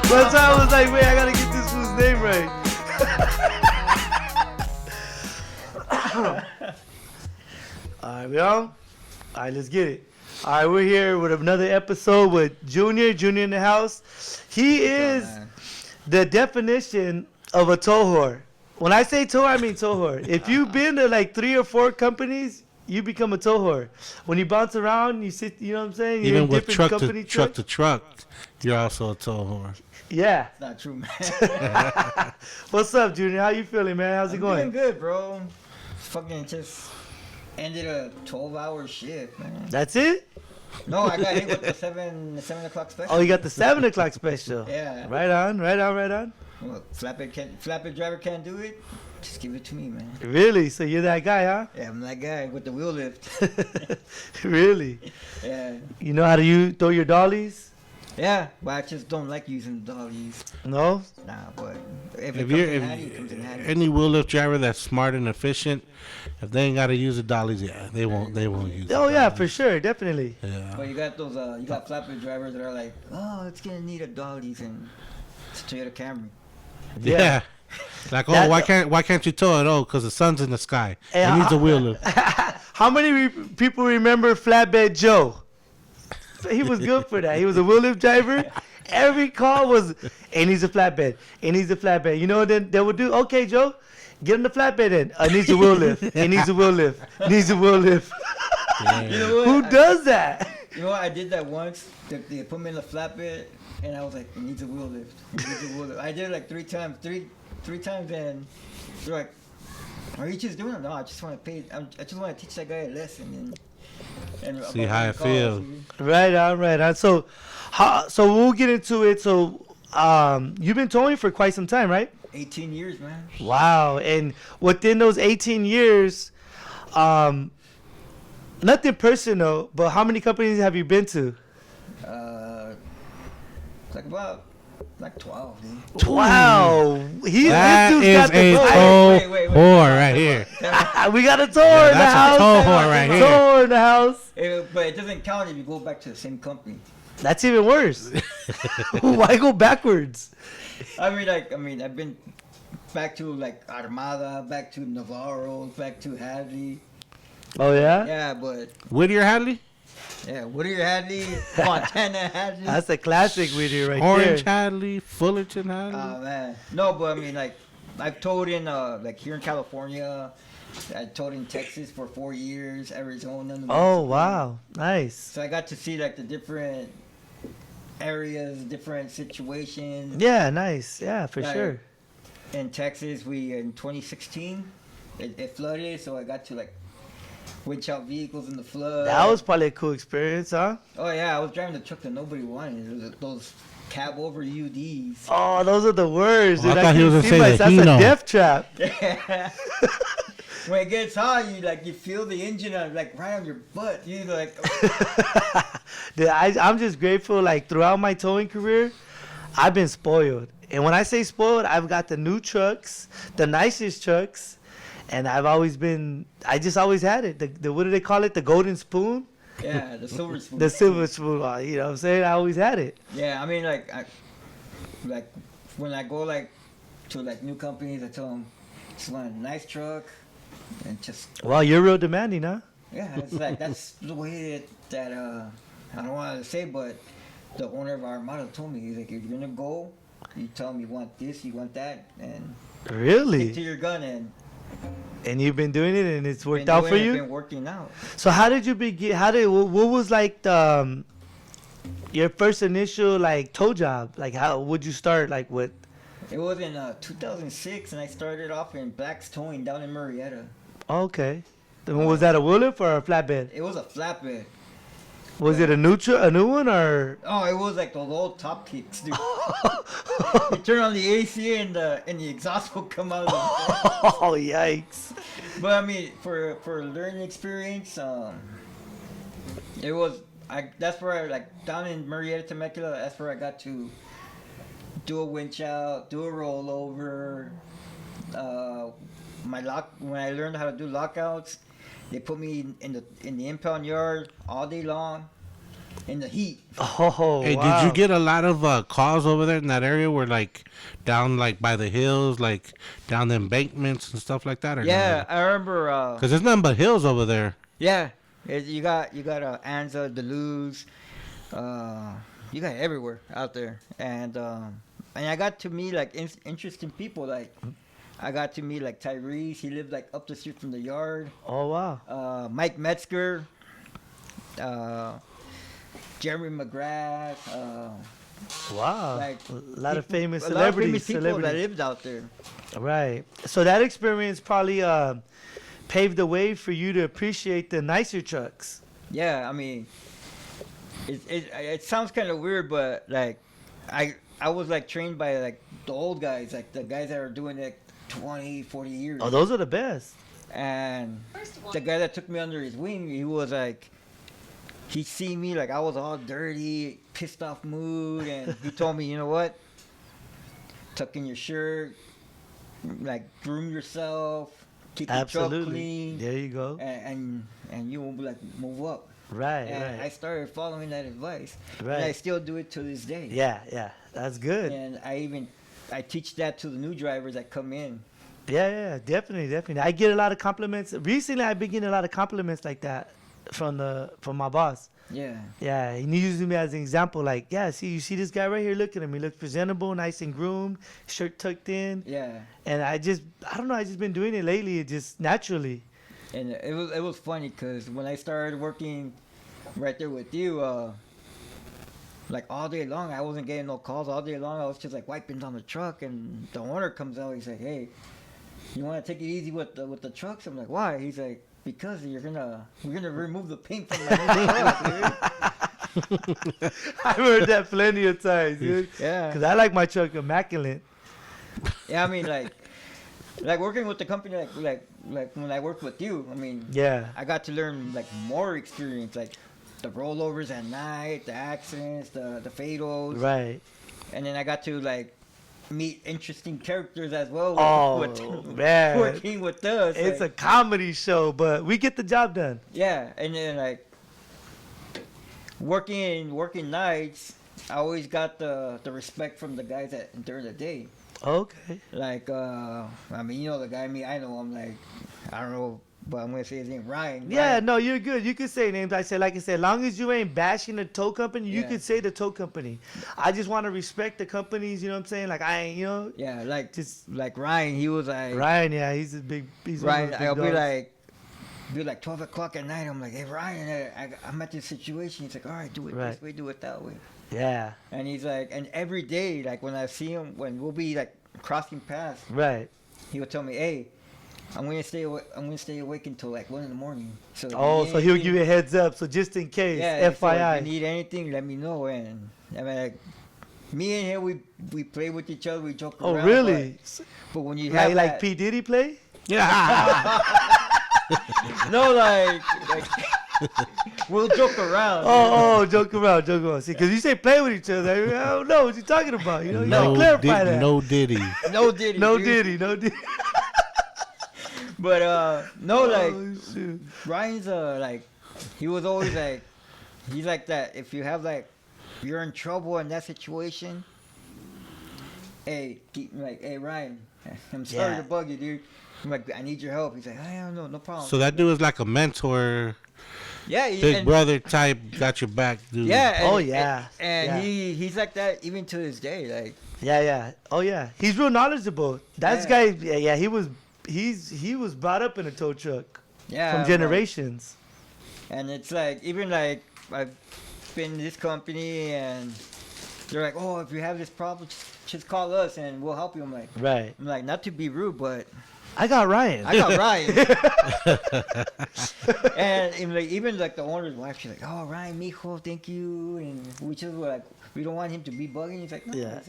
That's why I was like, wait, I gotta get this fool's name right. Alright, we on? Alright, let's get it. Alright, we're here with another episode with Junior in the house. He is the definition of a tow whore. When I say tow, I mean tow whore. If you've been to like 3 or 4 companies, you become a tow whore. When you bounce around, you sit, you know what I'm saying? You're even with truck to truck, you're also a tow whore. Yeah. It's not true, man. What's up, Junior? How you feeling, man? How's it going? I'm doing good, bro. Fucking just ended a 12-hour shift, man. That's it? No, I got hit with the 7 o'clock special. Oh, you got the 7 o'clock special. Yeah. Right on. Well, flatbed driver can't do it. Just give it to me, man. Really? So you're that guy, huh? Yeah, I'm that guy with the wheel lift. Really? Yeah. You know how to throw your dollies? Yeah, but I just don't like using the dollies. No? Nah, but if any wheel lift driver that's smart and efficient, if they ain't got to use the dollies, yeah, they won't use. Oh yeah, for sure, definitely. Yeah. But you got those, you got flatbed drivers that are like, oh, it's gonna need a dollies and Toyota Camry. Yeah. Like, oh, why can't you tow it? Oh, because the sun's in the sky. Hey, it needs a wheel lift. How many people remember Flatbed Joe? He was good for that. He was a wheel lift driver. Every call was, and he's a flatbed. And he's a flatbed. You know what they would do? Okay, Joe, get him the flatbed in. Needs a wheel lift. It needs a wheel lift. Needs a wheel lift. Yeah. You know what? Who does that? You know what? I did that once. They put me in the flatbed, and I was like, it needs a wheel lift. It needs a wheel lift. I did it like 3 times. Three times, and they're like, are you just doing it? No, I just want to pay. I just want to teach that guy a lesson and see how it feels. Right on. So we'll get into it. So, you've been towing for quite some time, right? 18 years, man. Wow. And within those 18 years, nothing personal, but how many companies have you been to? Like 12, dude. 12. This dude's That got is the a vibe. tow whore right here. We got a tour in the That's house. a tow whore right here. Tour in the house. But it doesn't count if you go back to the same company. That's even worse. Why go backwards? I mean, I've been back to like Armada, back to Navarro, back to Hadley. Oh yeah. Yeah, but Whittier Hadley? yeah, Whittier Hadley, Montana Hadley. That's a classic video right Orange there. Hadley, Fullerton Hadley. Oh man, no, but I mean, like, I've towed in like here in California. I towed in Texas for 4 years, Arizona. New Oh Mexico. wow, nice. So I got to see like the different areas, different situations. Yeah, nice. Yeah, for Like, sure. In Texas, in 2016, it flooded, so I got to like winch out vehicles in the flood. That was probably a cool experience, huh? Oh yeah, I was driving the truck that nobody wanted. It was those cab over UDs. Oh, those are the words, Oh, dude. I thought he was can gonna see say the that's a Hino. death trap. Yeah. When it gets hot, you feel the engine like right on your butt. You like. Dude, I'm just grateful. Like throughout my towing career, I've been spoiled. And when I say spoiled, I've got the new trucks, the nicest trucks, and I just always had it. The what do they call it? The golden spoon? Yeah, the silver spoon. The silver spoon. You know what I'm saying? I always had it. Yeah, I mean, like when I go like to like new companies, I tell them just want a nice truck and just. Well, you're real demanding, huh? Yeah, it's like that's the way that I don't want to say, but the owner of Armada told me, he's like, if you're gonna go, you tell him you want this, you want that, and Really? stick to your gun, and you've been doing it, and it's worked been out doing for it, you. Been working out. So how did you begin? What was like your first initial like tow job? Like how would you start? Like what? It was in 2006, and I started off in Black's Towing down in Marietta. Okay. Then was that a wheel lift or a flatbed? It was a flatbed. Was it a new one or? Oh, it was like those old top kicks, dude. You turn on the AC and the exhaust will come out of the Oh yikes! But I mean, for learning experience, it was that's where I like down in Marietta, Temecula. That's where I got to do a winch out, do a rollover. When I learned how to do lockouts, they put me in the impound yard all day long. in the heat. Oh, Hey, wow. did you get a lot of calls over there in that area where, like, down, like, by the hills, like, down the embankments and stuff like that? Or Yeah, I remember. Because there's nothing but hills over there. Yeah, you got Anza, Duluth, you got everywhere out there, and I got to meet like interesting people. Like I got to meet like Tyrese. He lived like up the street from the yard. Oh, wow. Mike Metzger, Jeremy McGrath. Wow. Like a lot of famous a lot of celebrities. famous people that lived out there. Right. So that experience probably paved the way for you to appreciate the nicer trucks. Yeah, I mean, it sounds kind of weird, but like, I was like trained by like the old guys, like the guys that are doing it 20, 40 years. Oh, those are the best. And the guy that took me under his wing, he was like, he seen me like I was all dirty, pissed off mood, and he told me, you know what? Tuck in your shirt, like groom yourself, keep your truck clean. There you go. And you will like move up. Right, And right. I started following that advice. Right. And I still do it to this day. Yeah. That's good. And I teach that to the new drivers that come in. Yeah, definitely. I get a lot of compliments. Recently, I've been getting a lot of compliments like that from my boss. Yeah. Yeah, he uses me as an example. Like, yeah, you see this guy right here? Look at him. He looks presentable, nice and groomed, shirt tucked in. Yeah. And I don't know. I just been doing it lately, just naturally. And it was funny because when I started working right there with you, like all day long, I wasn't getting no calls all day long. I was just like wiping down the truck, and the owner comes out. He's like, "Hey, you want to take it easy with the trucks?" I'm like, "Why?" He's like, "Because we're gonna remove the paint from my new truck, dude." I've heard that plenty of times, dude. Yeah. Because I like my truck immaculate. Yeah, I mean, like working with the company, like when I worked with you, I mean, Yeah. I got to learn like more experience, like the rollovers at night, the accidents, the fatals, Right. and then I got to like meet interesting characters as well. Oh, man. Working with us, It's like, a comedy show, but we get the job done. yeah, and then like working nights, I always got the respect from the guys that during the day. Okay. Like, I mean, you know the guy, I know him, like, I don't know, but I'm going to say his name, Ryan. Yeah, Ryan. no, you're good. You can say names. Like I said, as long as you ain't bashing the tow company, you Yeah. could say the tow company. I just want to respect the companies, you know what I'm saying? Like, I ain't, Yeah, like, Just- like Ryan, he was like, Ryan, yeah, he's one of Ryan, those big I'll be dogs. like 12 o'clock at night, I'm like, hey, Ryan, I'm at this situation. He's like, all right, do it Right. this way, do it that way. Yeah, And he's like, and every day, like, when I see him, when we'll be, like, crossing paths, right. he would tell me, hey, I'm gonna stay awake until like 1 a.m. So Oh, if so you he'll need give you a heads up. So just in case, Yeah, so if FYI. you need anything, let me know. And I mean, like, me and him, we play with each other, we joke Oh, around. really? But when you have Like that, P. Diddy play? Yeah. no, like we'll joke around. Joke around. See, because you say play with each other. I don't know what you're talking about. You know, you gotta no, clarify that. no Diddy. No Diddy. No dude. Diddy. But no, like Oh, shoot. Ryan's like, he was always like, he's like that. If you have like, you're in trouble in that situation. Hey, hey Ryan, I'm sorry Yeah. to bug you, dude. I'm like, I need your help. He's like, I don't know, no problem. So that dude is like a mentor, yeah, big brother type, got your back dude. Yeah. Oh, yeah. And Yeah. he's like that even to this day. Like, Yeah. Oh, yeah. He's real knowledgeable. That Yeah. guy, yeah, he was brought up in a tow truck yeah, from like- generations. and it's like, even like, I've been in this company and they're like, oh, if you have this problem, just call us and we'll help you. I'm like, not to be rude, but I got Ryan. I got Ryan. And like, even like the owner's wife, she's like, oh, Ryan, mijo, thank you. And we just were like, we don't want him to be bugging. He's like, no. Yeah.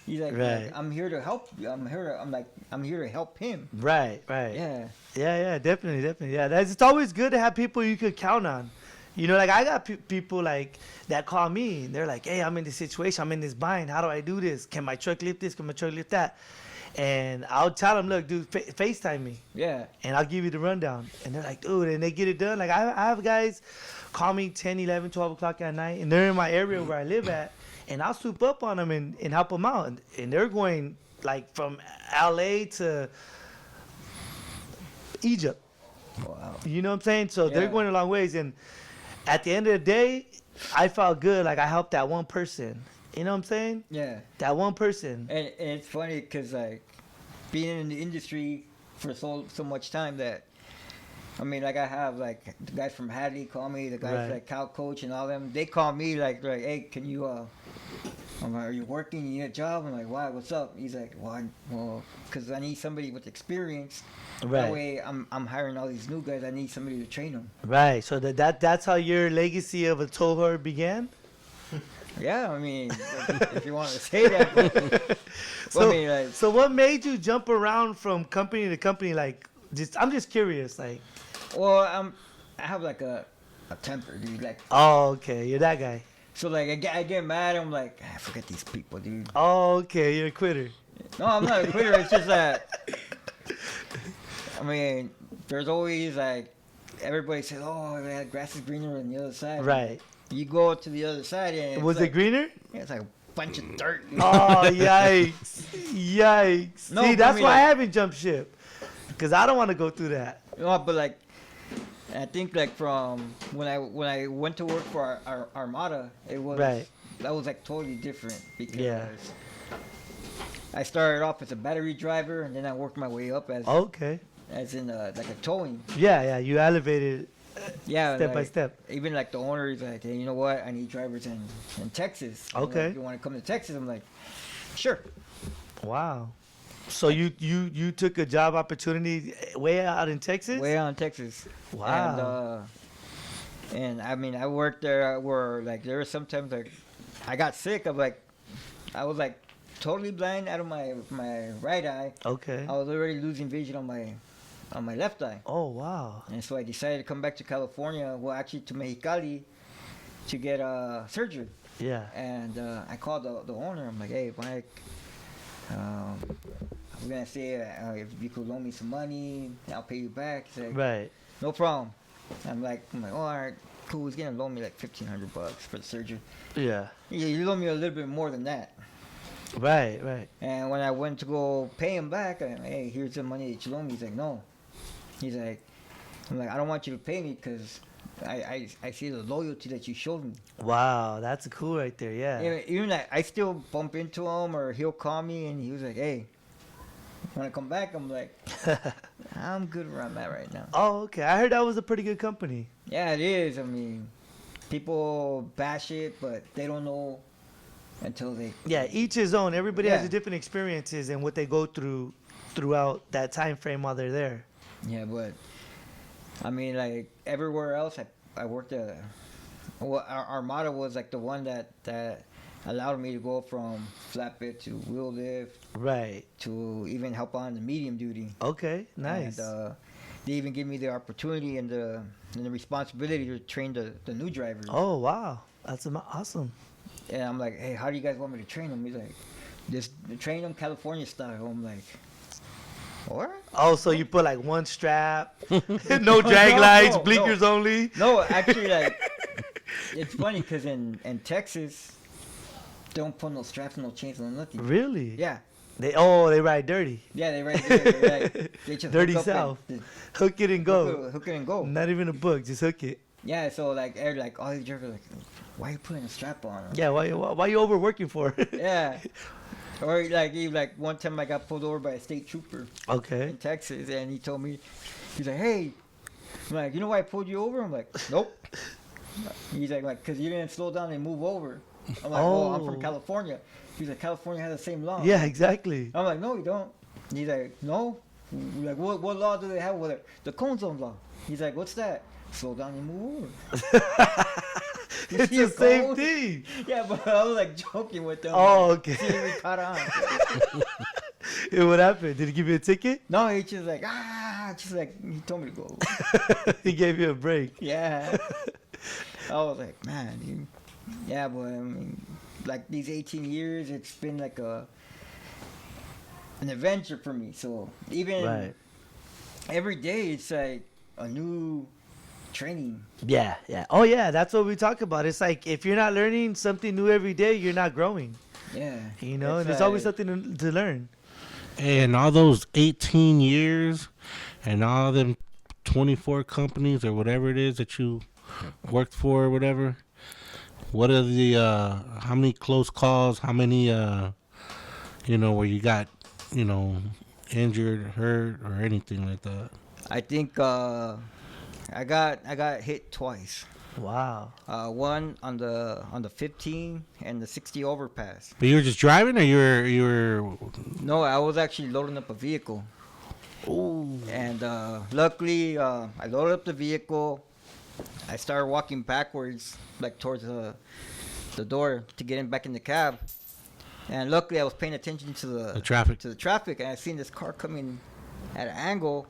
He's like, Right. I'm here to help you. I'm here to help him. Right. Yeah. Yeah, definitely. Yeah, it's always good to have people you could count on. You know, like I got people like that call me and they're like, hey, I'm in this situation. I'm in this bind. How do I do this? Can my truck lift this? Can my truck lift that? And I'll tell them, look, dude, FaceTime me. Yeah. And I'll give you the rundown. And they're like, dude, and they get it done. Like I have guys call me 10, 11, 12 o'clock at night, and they're in my area where I live at, and I'll swoop up on them and help them out. And they're going like from LA to Egypt. Wow. You know what I'm saying? So they're Yeah. going a long ways. And at the end of the day, I felt good. Like I helped that one person. You know what I'm saying? Yeah. That one person. And it's funny because like being in the industry for so much time that I mean, like I have like the guys from Hadley call me, the guys Right. like Cal Coach and all them. They call me like hey, can you I'm like, are you working? You need a job? I'm like, why? What's up? He's like, well, because I need somebody with experience. Right. That way, I'm hiring all these new guys. I need somebody to train them. Right. So that's how your legacy of a tow hauler began? Yeah, I mean, if you want to say that. But, So, I mean, like, so what made you jump around from company to company? Like, I'm just curious. Like, well, I have like a temper, dude. Like, oh, okay, you're that guy. so like I get mad. I'm like, forget these people, dude. Oh, okay, you're a quitter. No, I'm not a quitter. It's just that. I mean, there's always like everybody says, "Oh, man, grass is greener on the other side." Right. You go to the other side and Was like, it greener? Yeah, it's like a bunch of dirt. dude. Oh, yikes. Yikes. No, See, but that's I mean, why I like- haven't jumped ship. Because I don't want to go through that. No, but like, I think like from when I went to work for our Armada, it was Right. that was like totally different because Yeah. I started off as a battery driver and then I worked my way up Okay. as in like a towing. Yeah, you elevated Yeah, step by like, step. Even like the owner is like, hey, you know what? I need drivers in Texas. You know, Okay. if you want to come to Texas? I'm like, sure. Wow. So you took a job opportunity way out in Texas? Way out in Texas. Wow. And I mean, I worked there where like there were sometimes like I got sick of like I was like totally blind out of my right eye. Okay. I was already losing vision on my left eye. Oh, wow. And so I decided to come back to California, well actually to Mexicali, to get surgery. Yeah. And I called the owner. I'm like, hey, Mike, I'm gonna say if you could loan me some money, I'll pay you back. He's like, Right. no problem. I'm like, oh, all right, cool. He's gonna loan me like $1,500 for the surgery. Yeah. You loan me a little bit more than that. Right, right. And when I went to go pay him back, I'm like, hey, here's the money that you loaned me. He's like, no. He's like, I'm like, I don't want you to pay me because I see the loyalty that you showed me. Wow, that's cool right there. Yeah. Even like, I still bump into him or he'll call me and he was like, hey, when I come back, I'm like, I'm good where I'm at right now. Oh, okay. I heard that was a pretty good company. Yeah, it is. I mean, people bash it, but they don't know until they. Yeah, each his own. Everybody has Yeah. a different experiences and what they go throughout that time frame while they're there. Yeah, but I mean, like everywhere else, I worked at. Well, our Armada was like the one that allowed me to go from flatbed to wheel lift Right. to even help on the medium duty. Okay. Nice. And, they even give me the opportunity and the responsibility to train the new drivers. Oh, wow. That's awesome. And I'm like, hey, how do you guys want me to train them? He's like, just train them California style. I'm like, what? Oh, so you put like one strap, no drag lights, no, blinkers only. No, actually, like, it's funny because in Texas, they don't put no straps, no chains, no nothing. Really? Yeah. They ride dirty. Yeah, they right there. They just Dirty hook up South. and Hook it and go. Hook it and go. Not even a book, just hook it. Yeah, so like, all these drivers are like, why are you putting a strap on? Yeah, why you overworking for? Yeah. Or like one time I got pulled over by a state trooper Okay. in Texas, and he told me, he's like, hey, I'm like, you know why I pulled you over? I'm like, nope. He's like, because you didn't slow down and move over. I'm like, well, I'm from Oh. California. He's like, California has the same law. Yeah, exactly. I'm like, no, you don't. He's like, no. We're like, what law do they have with it? The cone zone law. He's like, what's that? Slow down and move over. You It's see the a same cone? thing. Yeah, but I was like joking with them. Oh, Like, okay. see if he caught on. And what happened? Did he give you a ticket? No, he just like, just like, he told me to go. He gave you a break. Yeah. I was like, man, dude. Yeah, but I mean, like these 18 years, it's been like an adventure for me. So even Right. every day, it's like a new training. Yeah, yeah. Oh, yeah. That's what we talk about. It's like if you're not learning something new every day, you're not growing. Yeah. You know, It's and there's always like- something to learn. And all those 18 years and all them 24 companies or whatever it is that you worked for or whatever, what are the, how many close calls, how many, where you got, injured, hurt, or anything like that? I think I got hit twice. Wow. One on the 15 and the 60 overpass. But you were just driving, or you were No, I was actually loading up a vehicle. Ooh. And luckily, I loaded up the vehicle. I started walking backwards, like towards the door to get back in the cab. And luckily, I was paying attention to the traffic? to the traffic, and I seen this car coming at an angle.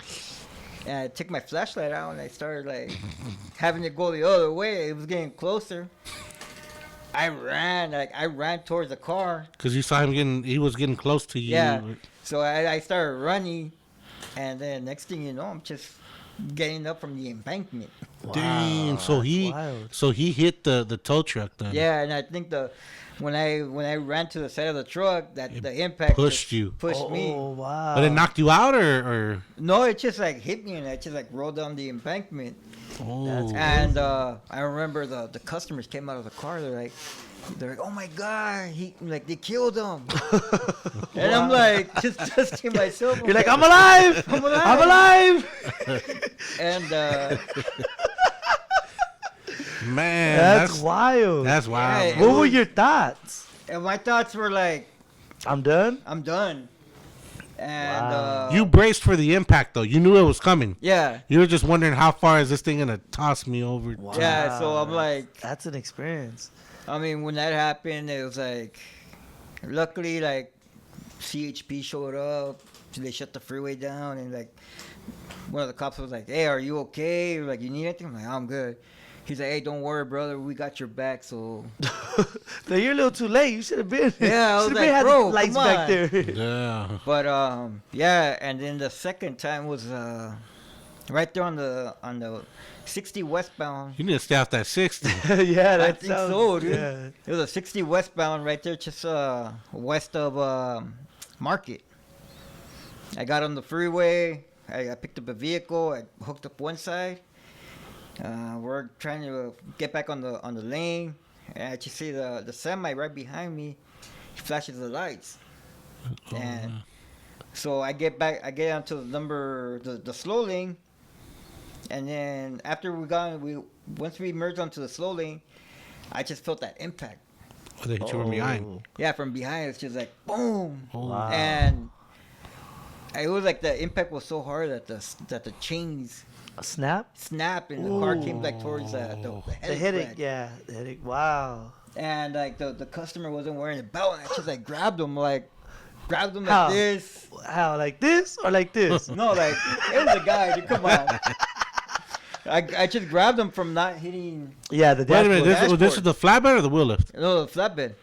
And I took my flashlight out, and I started like having it go the other way. It was getting closer. I ran towards the car. Because you saw he was getting close to you. Yeah. So I started running, and then next thing you know, I'm just getting up from the embankment. Dang, so that's wild. he hit the tow truck then. Yeah, and I think when I ran to the side of the truck, that the impact pushed just you. pushed me. Oh, wow. But it knocked you out, or No, it just like hit me, and I just like rolled down the embankment. oh, And I remember the customers came out of the car. They're like, oh my god, they killed him. And I'm like, just to myself. You're like, I'm alive. I'm alive. I'm alive. And man, That's wild. That's wild. Yeah, What were your thoughts? and my thoughts were like, I'm done. I'm done. And Wow. You braced for the impact though. You knew it was coming. yeah. You were just wondering how far is this thing gonna toss me over. Wow. Yeah, so I'm like, That's an experience. I mean, when that happened, it was like, luckily, like, CHP showed up. They shut the freeway down, and like, one of the cops was like, "Hey, are you okay? Like, you need anything?" I'm like, "I'm good." He's like, "Hey, don't worry, brother. We got your back." So So you're a little too late. You should have been. Yeah, I was Should've like, been had the bro, lights come back on. there. Yeah. But yeah, and then the second time was right there on the 60 westbound. You need to stay off that 60. Yeah, that think sounds, so, dude. Yeah. It was a 60 westbound right there, just west of Market. I got on the freeway. I picked up a vehicle. I hooked up one side. We're trying to get back on the lane, and I just see the semi right behind me. He flashes the lights, and so I get back. I get onto the slow lane, and then after once we merged onto the slow lane, I just felt that impact. Oh, they hit you from behind. Oh, Yeah, from behind, it's just like boom, Oh. Wow. and it was like the impact was so hard that the chains A snap? snapped and the car came like towards the The headache, rack. yeah. The headache. Wow. And like the customer wasn't wearing a belt, and I just like grabbed him like How? this. How? Like this or like this? No, like it was a guy. Dude, come on. I just grabbed him from not hitting. Yeah, the Wait a minute, dashboard. this is the flatbed or the wheel lift? No, the flatbed.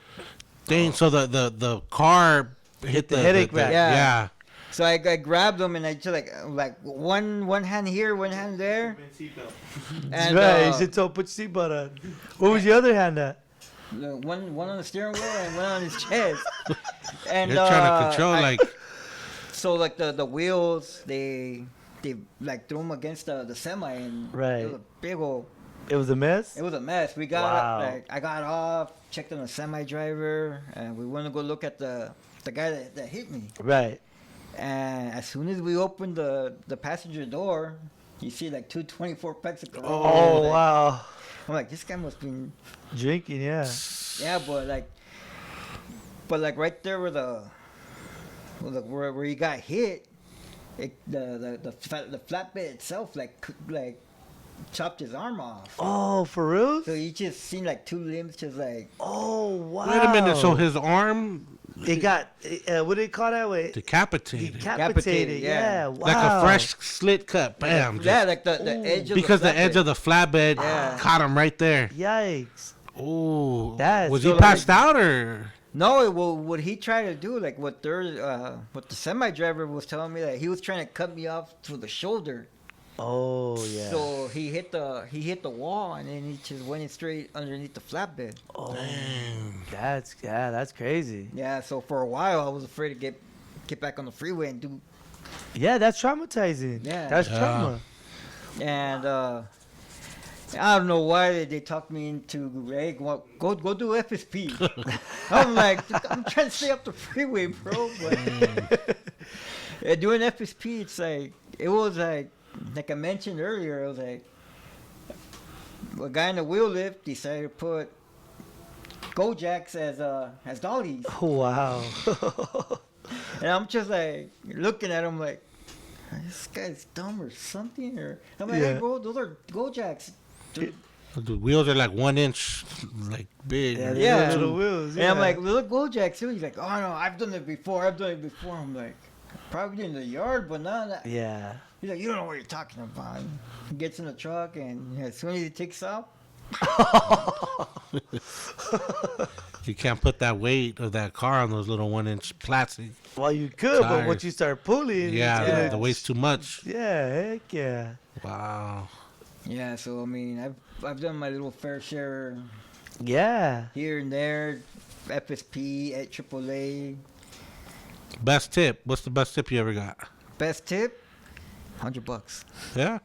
Dang, so the car hit the headache rack. Yeah. Yeah. So I grabbed him and I just like one hand here, one hand there. That's And right. You should put your seatbelt on. What was your other hand at? one on the steering wheel and one on his chest. And You're trying to control like so like the wheels they like threw them against the semi and Right. it was a big old. It was a mess? It was a mess. We got Wow. like I got off, checked on the semi driver, and we went to go look at the guy that hit me. Right. And as soon as we opened the passenger door, you see like 224 packs of Corona. Oh, Like, wow. I'm like, this guy must be. Drinking, yeah. Yeah, but like right there where you got hit, the flatbed itself like chopped his arm off. Oh, for real? So you just seen like two limbs just like. Oh, wow. wait a minute, so his arm It got, what do they call that way? decapitated. Decapitated, yeah. yeah. Wow. Like a fresh slit cut. Bam. Yeah, just- like the edge of because the the edge of the flatbed Yeah. caught him right there. Yikes. Oh. That's- Was So he passed out or? No, well, what he tried to do, like what the semi driver was telling me, that he was trying to cut me off to the shoulder. Oh yeah. So he hit the wall, and then he just went in straight underneath the flatbed. Oh, Damn. that's crazy. Yeah. So for a while, I was afraid to get back on the freeway and do. Yeah, that's traumatizing. Yeah. That's Yeah. trauma. And I don't know why they talked me into, hey, go do FSP. I'm like, I'm trying to stay up the freeway, bro. But doing FSP, it was like I mentioned earlier, it was like a guy in the wheel lift decided to put Gojacks as dollies. Wow. And I'm just like looking at him like, this guy's dumb or something. Or I'm like, Yeah. hey, bro, those are Gojacks. Dude. The wheels are like 1 inch, like big. Yeah, Yeah. little wheels. And I'm yeah. like, look, Gojacks too. He's like, oh no, I've done it before. I'm like, probably in the yard, but not. Yeah. He's like, you don't know what you're talking about. He gets in the truck, and as soon as he takes off, You can't put that weight of that car on those little 1 inch plastic. Well, you could, but Tires. once you start pulling, Yeah, it's gonna- the weight's too much. Yeah, heck yeah. Wow. yeah. So I mean, I've done my little fair share Yeah. here and there, FSP at AAA. Best tip. What's the best tip you ever got? Best tip, $100. Yeah.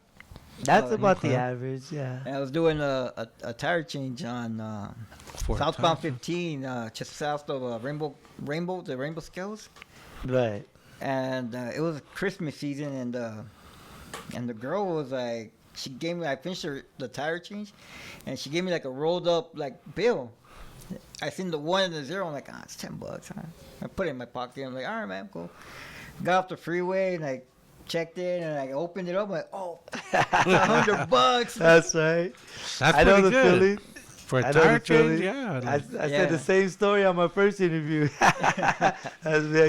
That's Oh, about okay. the average, yeah. And I was doing a tire change on For a southbound time. 15, just south of the Rainbow Scales. Right. And it was Christmas season, and the girl was like, she gave me, I finished the tire change, and she gave me like a rolled up like bill. I seen the 1 and the 0. I'm like, it's $10. Huh? I put it in my pocket. I'm like, all right, man, cool. Got off the freeway and I checked it and I opened it up. I'm like, oh, $100. That's right. That's I know pretty the good. feeling. For a I know tire the change, feeling. yeah. I like- said Yeah. the same story on my first interview.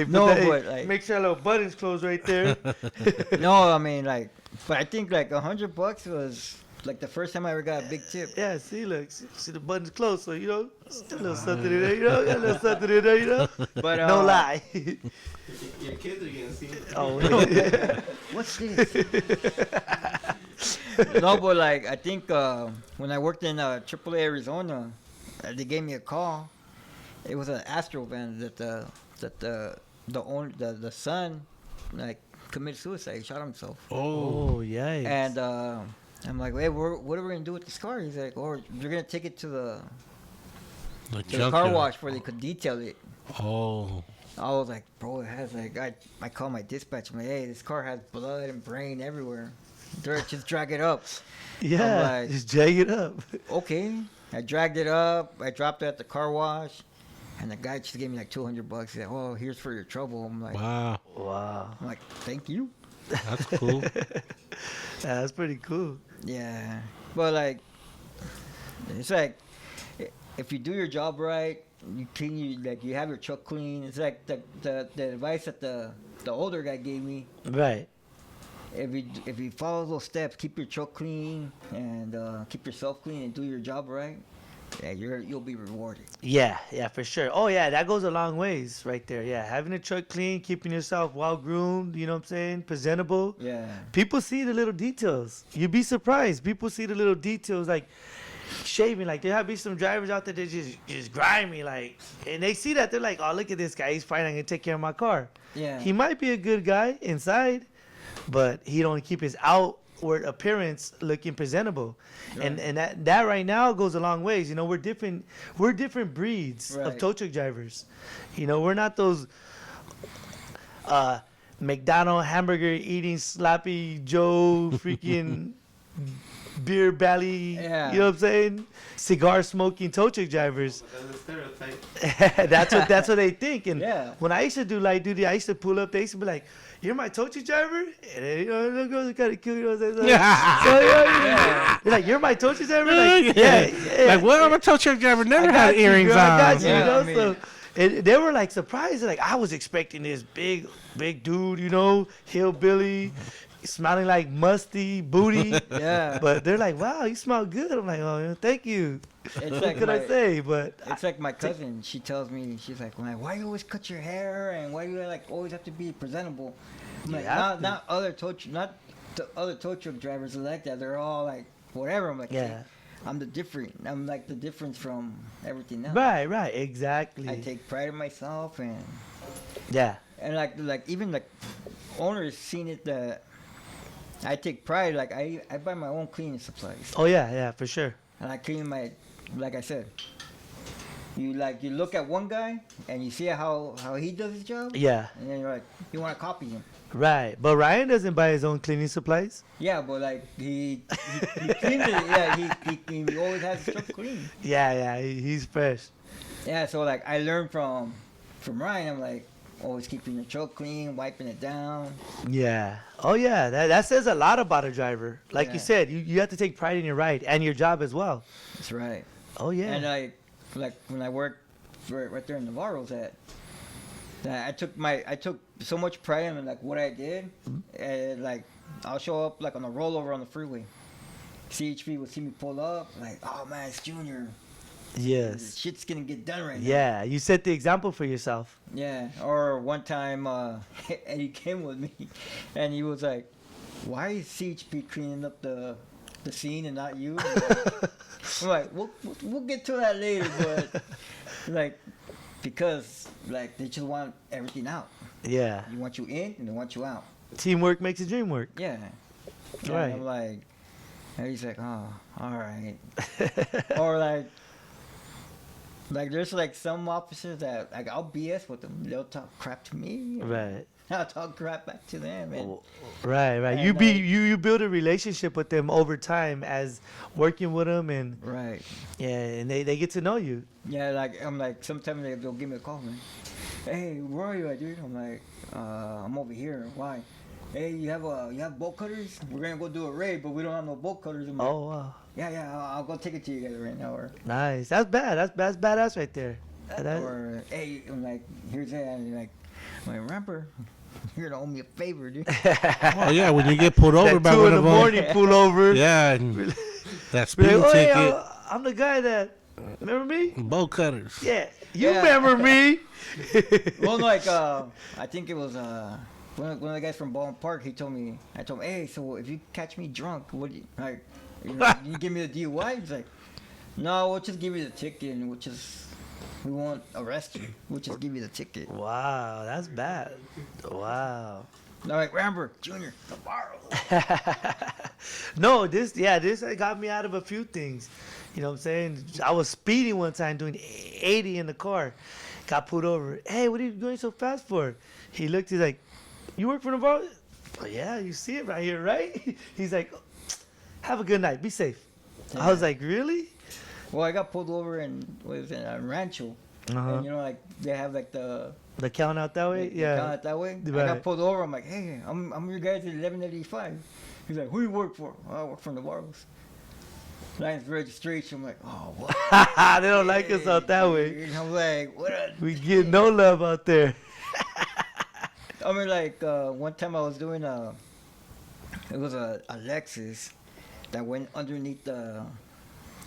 No, but, like- make sure little buttons close right there. No, I mean, like, but I think like $100 was like the first time I ever got a big tip. Yeah, see, look, see the buttons closed, so you know, still a little something in there, you know, got a little something in there, you know. But No lie. Your kids are getting seen. Oh, What's this? No, but like I think when I worked in AAA Arizona, they gave me a call. It was an Astro van that the son like committed suicide, shot himself. Oh. oh, yikes. And I'm like, hey, what are we gonna do with this car? He's like, oh, you're gonna take it to the car junkyard. wash where they could detail it. Oh. I was like, bro, it has like I call my dispatch. I'm like, hey, this car has blood and brain everywhere. Just drag it up. yeah, like- just jag it up. Okay. I dragged it up. I dropped it at the car wash, and the guy just gave me like $200. He's like, oh, here's for your trouble. I'm like, Wow. Wow. I'm like, thank you. That's cool. Yeah, that's pretty cool. Yeah, but like, it's like if you do your job right, you clean you have your truck clean. It's like the advice that the older guy gave me. Right. If you follow those steps, keep your truck clean and keep yourself clean and do your job right, yeah, you'll be rewarded. Yeah, yeah, for sure. Oh, yeah, that goes a long ways right there. Yeah, having a truck clean, keeping yourself well-groomed, you know what I'm saying, presentable. Yeah. People see the little details. You'd be surprised. People see the little details, like shaving. Like, there be some drivers out there that just grimy, like, and they see that. They're like, oh, look at this guy. He's fine. I'm going to take care of my car. Yeah. He might be a good guy inside, but he don't keep his outward appearance looking presentable. Right. And that right now goes a long ways. You know, we're different breeds of Right. tow truck drivers. You know, we're not those McDonald hamburger eating sloppy Joe freaking beer belly, Yeah. you know what I'm saying? Cigar smoking tow truck drivers. That's a stereotype. that's what they think. And Yeah. when I used to do light duty, I used to pull up. They used to be like, "You're my tow truck driver," and then, you know, the girls are kind of cute. You know what I'm saying? So, they're like, "You're my tow truck driver." Like, yeah. Like, what? I'm a tow truck driver. Never I got had you, earrings girl, on. I got you, Yeah, you know. I mean- So and they were like surprised. Like, I was expecting this big dude, you know, hillbilly, smelling like musty booty. Yeah. But they're like, "Wow, you smell good." I'm like, "Oh, thank you." It's What like could I my- say? But It's like my cousin. She tells me, she's like, why you always cut your hair and why do you like always have to be presentable? I'm like, have to. not other tow truck, not the other tow truck drivers are like that. They're all like whatever. I'm like, Yeah. hey, I'm the different. I'm like the difference from everything else. Right, exactly. I take pride in myself, and Yeah. like even like owners seen it that I take pride. Like I buy my own cleaning supplies, Oh yeah, for sure. and I clean my, like I said. You look at one guy and you see how he does his job, Yeah. and then you're like, you want to copy him. Right. But Ryan doesn't buy his own cleaning supplies. Yeah, but like he cleans it. Yeah, he always has his truck clean. Yeah, he's fresh. Yeah, so like I learned from Ryan. I'm like always keeping your truck clean, wiping it down. Yeah. Oh yeah, that says a lot about a driver. Like you Yeah. said, you have to take pride in your ride and your job as well. That's right. Oh yeah. And like when I worked right there in Navarro's that I took so much pride in like what I did, and like I'll show up like on a rollover on the freeway. CHP would see me pull up, like, oh man, it's Junior. Yes. Shit's gonna get done right now. Yeah, you set the example for yourself. Yeah. Or one time, Eddie came with me, and he was like, "Why is CHP cleaning up the scene and not you?" I'm like, we'll get to that later, but like, because like they just want everything out. Yeah. They want you in and they want you out. Teamwork makes the dream work. Yeah. And Right. I'm like, and he's like, oh, all right. Or like there's like some officers that like I'll BS with them. They'll talk crap to me. Right. I'll talk crap back to them. And Right. And, You build a relationship with them over time as working with them, and right. and they get to know you. Yeah, like I'm like sometimes they'll give me a call, man. Hey, where are you at, dude? I'm like, I'm over here. Why? Hey, you have bolt cutters? We're gonna go do a raid, but we don't have no bolt cutters. I'm like, Oh wow. yeah, I'll go take it to you guys right now. Or Nice. That's bad. That's badass right there. or hey, I'm like, here's that. And like, remember, you're gonna owe me a favor, dude. Oh yeah, when you get pulled over That by 2 one in the of them. morning pull over. Yeah, and that Be like, speeding oh, ticket. hey, I'm the guy that. Remember me? Bolt cutters. Yeah. You Yeah. remember me? Well, like, I think it was one of the guys from Baldwin Park. I told him, hey, so if you catch me drunk, what do you, like, you give me the DUI? He's like, no, we'll just give you the ticket, and we won't arrest you. We'll just give you the ticket. Wow, that's bad. Wow. And I'm like, Ramber, Junior, tomorrow. No, this got me out of a few things. You know what I'm saying? I was speeding one time doing 80 in the car. Got pulled over. Hey, what are you going so fast for? He looked, he's like, you work for Navarro? Oh, yeah, you see it right here, right? He's like, have a good night. Be safe. I was like, really? Well, I got pulled over in Rancho. Uh-huh. And, like, they have, like, the count out that way? They Yeah. count it that way. I Right. got pulled over. I'm like, hey, I'm your guy at 1185. He's like, who you work for? Oh, I work for Navarro's. License registration. I'm like, oh, what? They don't like us out that way. And I'm like, what? We get no love out there. I mean, like, one time I was doing it was a Lexus that went underneath the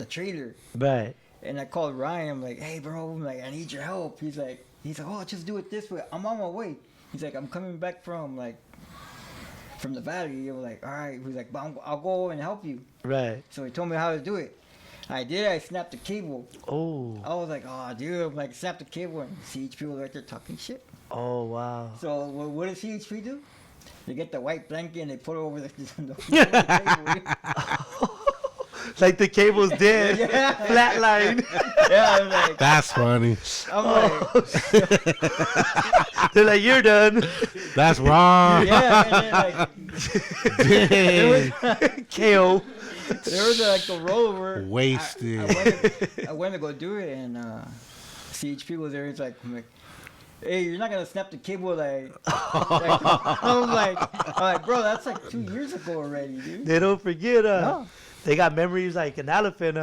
trailer. Right. And I called Ryan. I'm like, hey, bro, I'm like, I need your help. He's like, oh, just do it this way. I'm on my way. He's like, I'm coming back from the valley. I'm like, all right. He's like, but I'll go and help you. Right. So he told me how to do it. I did. I snapped the cable. Oh. I was like, oh, dude. I'm like, snapped the cable, and CHP was right there talking shit. Oh, wow. So what does CHP do? They get the white blanket and they put it over the cable. Like the cable's dead. Yeah. Flatline. Yeah, I'm like, That's funny. They're like, you're done. That's wrong. yeah, and then Dang. KO. there was like a rollover. Wasted. I went to go do it, and CHP was there. He's like, hey, you're not gonna snap the cable, like I'm like, bro, that's like 2 years ago already, dude. They don't forget. No. They got memories like an elephant.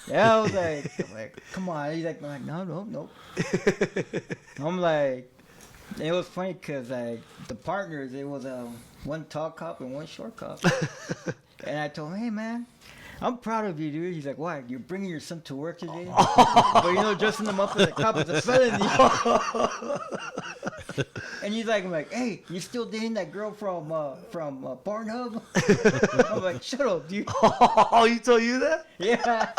Yeah, I was like, come on. He's like, no. I'm like, it was funny because like the partners, it was one tall cop and one short cop. And I told him, hey man, I'm proud of you, dude. He's like, why? You're bringing your son to work today? But, you know, dressing him up as a cop is a felony. And he's like, I'm like, hey, you still dating that girl from Pornhub? I'm like, shut up, dude. Oh, he told you that? Yeah.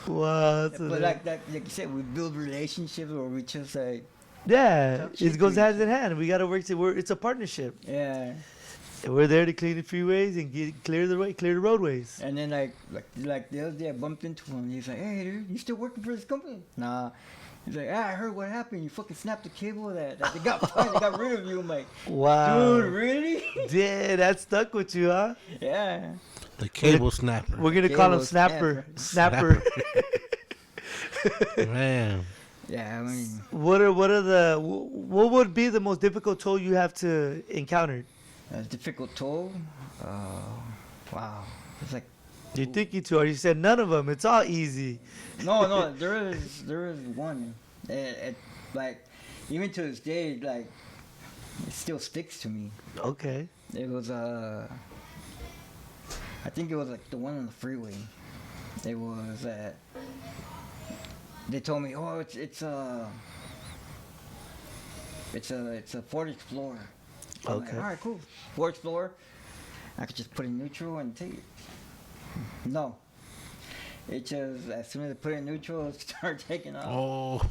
Wow. But like you said, we build relationships where we just like, Yeah, Talk shit it goes to hand in hand. We gotta work. It's a partnership. yeah. And we're there to clean the freeways and clear the roadways. And then like the other day I bumped into him. He's like, hey, dude, you still working for this company? Nah. He's like, I heard what happened. You fucking snapped the cable that they got fired. They got rid of you. I'm like, Wow. dude, really? Yeah, that stuck with you, huh? Yeah. The cable snapper. We're gonna call him Cable Snapper. snapper. Snapper. Man. Yeah, I mean, What would be the most difficult toll you have to encounter? a difficult toll. Wow. It's like, You think you two, or you said none of them? It's all easy. no, there is one. Like, even to this day, like, it still sticks to me. Okay. It was I think it was like the one on the freeway. It was they told me, oh, it's a Ford Explorer. I'm like, Okay. all right, cool. Ford Explorer. I could just put in neutral and take it. No. It just, as soon as I put it in neutral, it started taking off. Oh.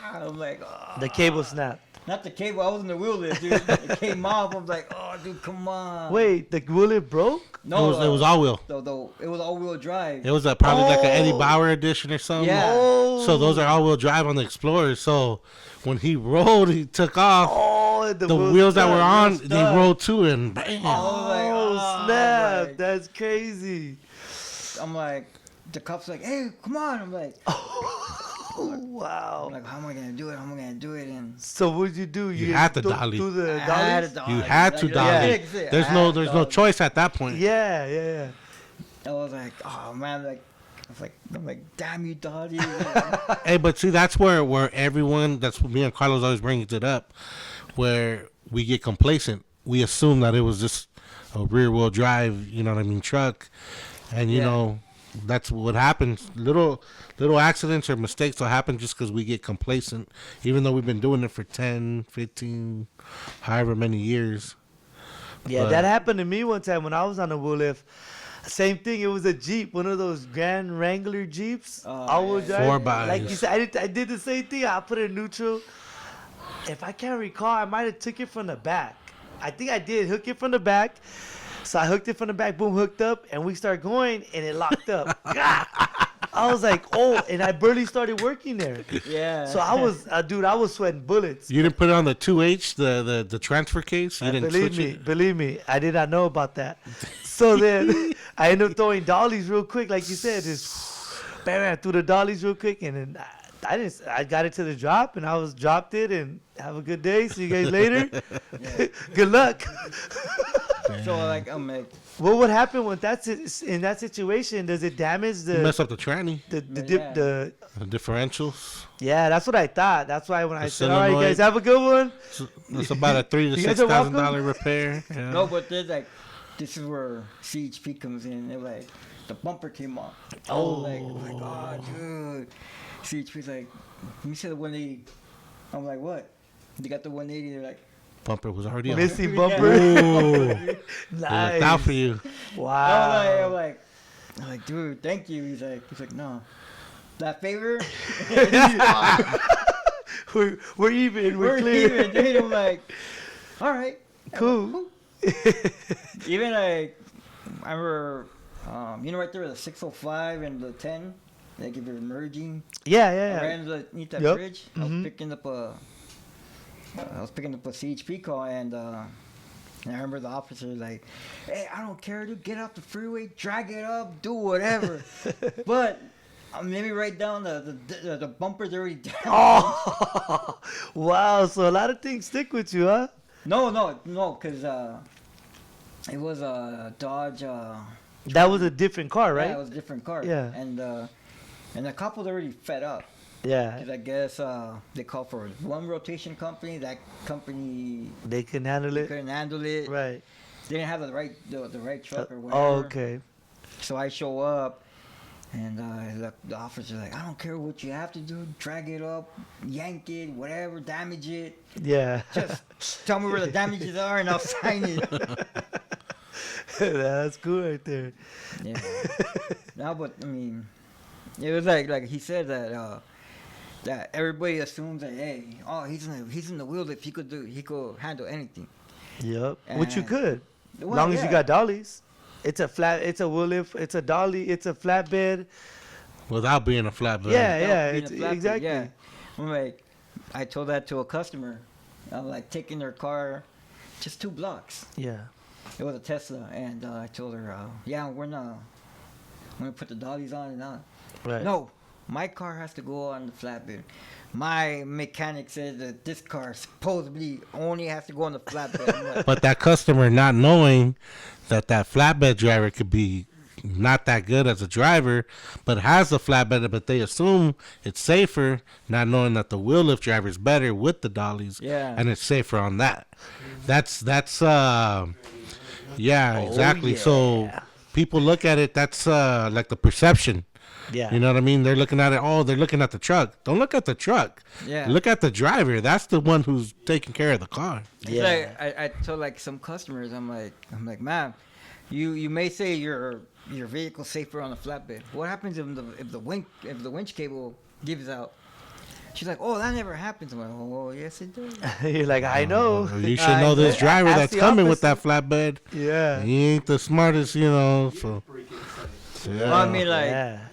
I'm like, oh. The cable snapped. Not the cable. I was in the wheel lift, dude. It came off. I was like, oh, dude, come on. Wait, the wheel broke? No, it was all wheel. It was all-wheel drive. It was probably like an Eddie Oh. Bauer edition or something. Yeah. Oh. So those are all-wheel drive on the Explorer. So when he rolled, he took off. Oh, The wheels that were on, stuck. they rolled too, and bam. Oh, like, Oh, snap. like- That's crazy. I'm like, the cop's like, hey, come on. I'm like, Wow. how am I gonna do it? How am I gonna do it? And So what'd you do? You had to do dolly. Do the I had dollies? to dolly. You had to Like, dolly. yeah, There's I no had to dolly. choice at that point. Yeah. I was like, oh man, I'm like, damn you, Dottie. Hey, but see, that's where everyone, that's me and Carlos always brings it up, where we get complacent. We assume that it was just a rear wheel drive, you know what I mean, truck, and you Yeah. know, that's what happens. Little accidents or mistakes will happen just because we get complacent, even though we've been doing it for 10, 15, however many years. Yeah, But- that happened to me one time when I was on a wheel lift. Same thing. It was a Jeep, one of those Grand Wrangler Jeeps. Oh, all-wheel yeah. drive. 4x. Like you said, I did the same thing. I put it in neutral. If I can't recall, I might have took it from the back. I think I did hook it from the back. So I hooked it from the back, boom, hooked up, and we started going, and it locked up. I was like, oh, and I barely started working there. Yeah. So I was, dude, I was sweating bullets. You didn't put it on the 2H, the transfer case? You didn't switch it? Believe me, I did not know about that. So then I ended up throwing dollies real quick, like you said, just bam, threw the dollies real quick, and then I got it to the drop, and I was dropped it, and have a good day. See you guys later. Good luck. So like, I'm like, What would happen when in that situation? Does it damage You mess up the tranny, Yeah. the the differentials. Yeah, that's what I thought. That's why when I The said, "All right, solenoid. guys, have a good one." So it's about a $3,000 to You guys are welcome. $6,000 repair. Yeah. no, but there's like, this is where CHP comes in. They're like, the bumper came off. Oh, oh, dude. CHP's like, let me see the 180. I'm like, what? They got the 180. They're like, Bumper was already on. Missing bumper. Ooh. They Nice. looked out for you. Wow. I'm like, dude, thank you. He's like, no. That favor? We're even. We're We're clear. even, dude. I'm like, all right. Cool. Even like, I remember, right there, the 605 and the 10, like if you're merging, Yeah, I yeah. ran underneath that Yep. bridge. Mhm. I was picking up a CHP call, and I remember the officer was like, "Hey, I don't care, dude. Get off the freeway, drag it up, do whatever." But let me write down the bumper's already down. Oh, wow. So a lot of things stick with you, huh? No, because it was a Dodge. That was a different car, right? Yeah, it was a different car. Yeah. And the cop was already fed up. Yeah. 'Cause I guess they called for one rotation company. That company They can handle it. couldn't handle it. Right. They didn't have the right truck or whatever. Oh, okay. So I show up, and the officer's like, I don't care what you have to do, drag it up, yank it, whatever, damage it. Yeah. Just tell me where the damages are, and I'll sign it. That's cool right there. Yeah. No, but I mean, it was like he said that everybody assumes that, hey, oh, he's in the wheel lift, he could handle anything. Yep. Which you And- could. Well, Long as you yeah. got dollies. It's a wheel lift, it's a dolly, it's a flatbed. Without being a flatbed. Yeah, Being a it's, flatbed, exactly. Yeah. I'm like, I told that to a customer. I'm like taking their car, just 2 blocks. Yeah. It was a Tesla, and I told her, yeah, we're gonna put the dollies on and on. Right. No, my car has to go on the flatbed. My mechanic said that this car supposedly only has to go on the flatbed. I'm like, But that customer not knowing that flatbed driver could be not that good as a driver, but has a flatbed, but they assume it's safer, not knowing that the wheel lift driver is better with the dollies, Yeah. and it's safer on that. That's yeah, Oh, exactly. yeah. So people look at it. That's like the perception. Yeah. You know what I mean? They're looking at it. Oh, they're looking at the truck. Don't look at the truck. Yeah. Look at the driver. That's the one who's taking care of the car. it's Yeah. like, I told like some customers, I'm like, ma'am, you may say your vehicle's safer on the flatbed. What happens if the winch cable gives out? She's like, oh, that never happens. I'm like, oh, well, yes, it does. You're like, I know. You should know this driver Ask that's the coming with officer. that flatbed. Yeah. He ain't the smartest, you know. So yeah. Well, I mean, like, Yeah.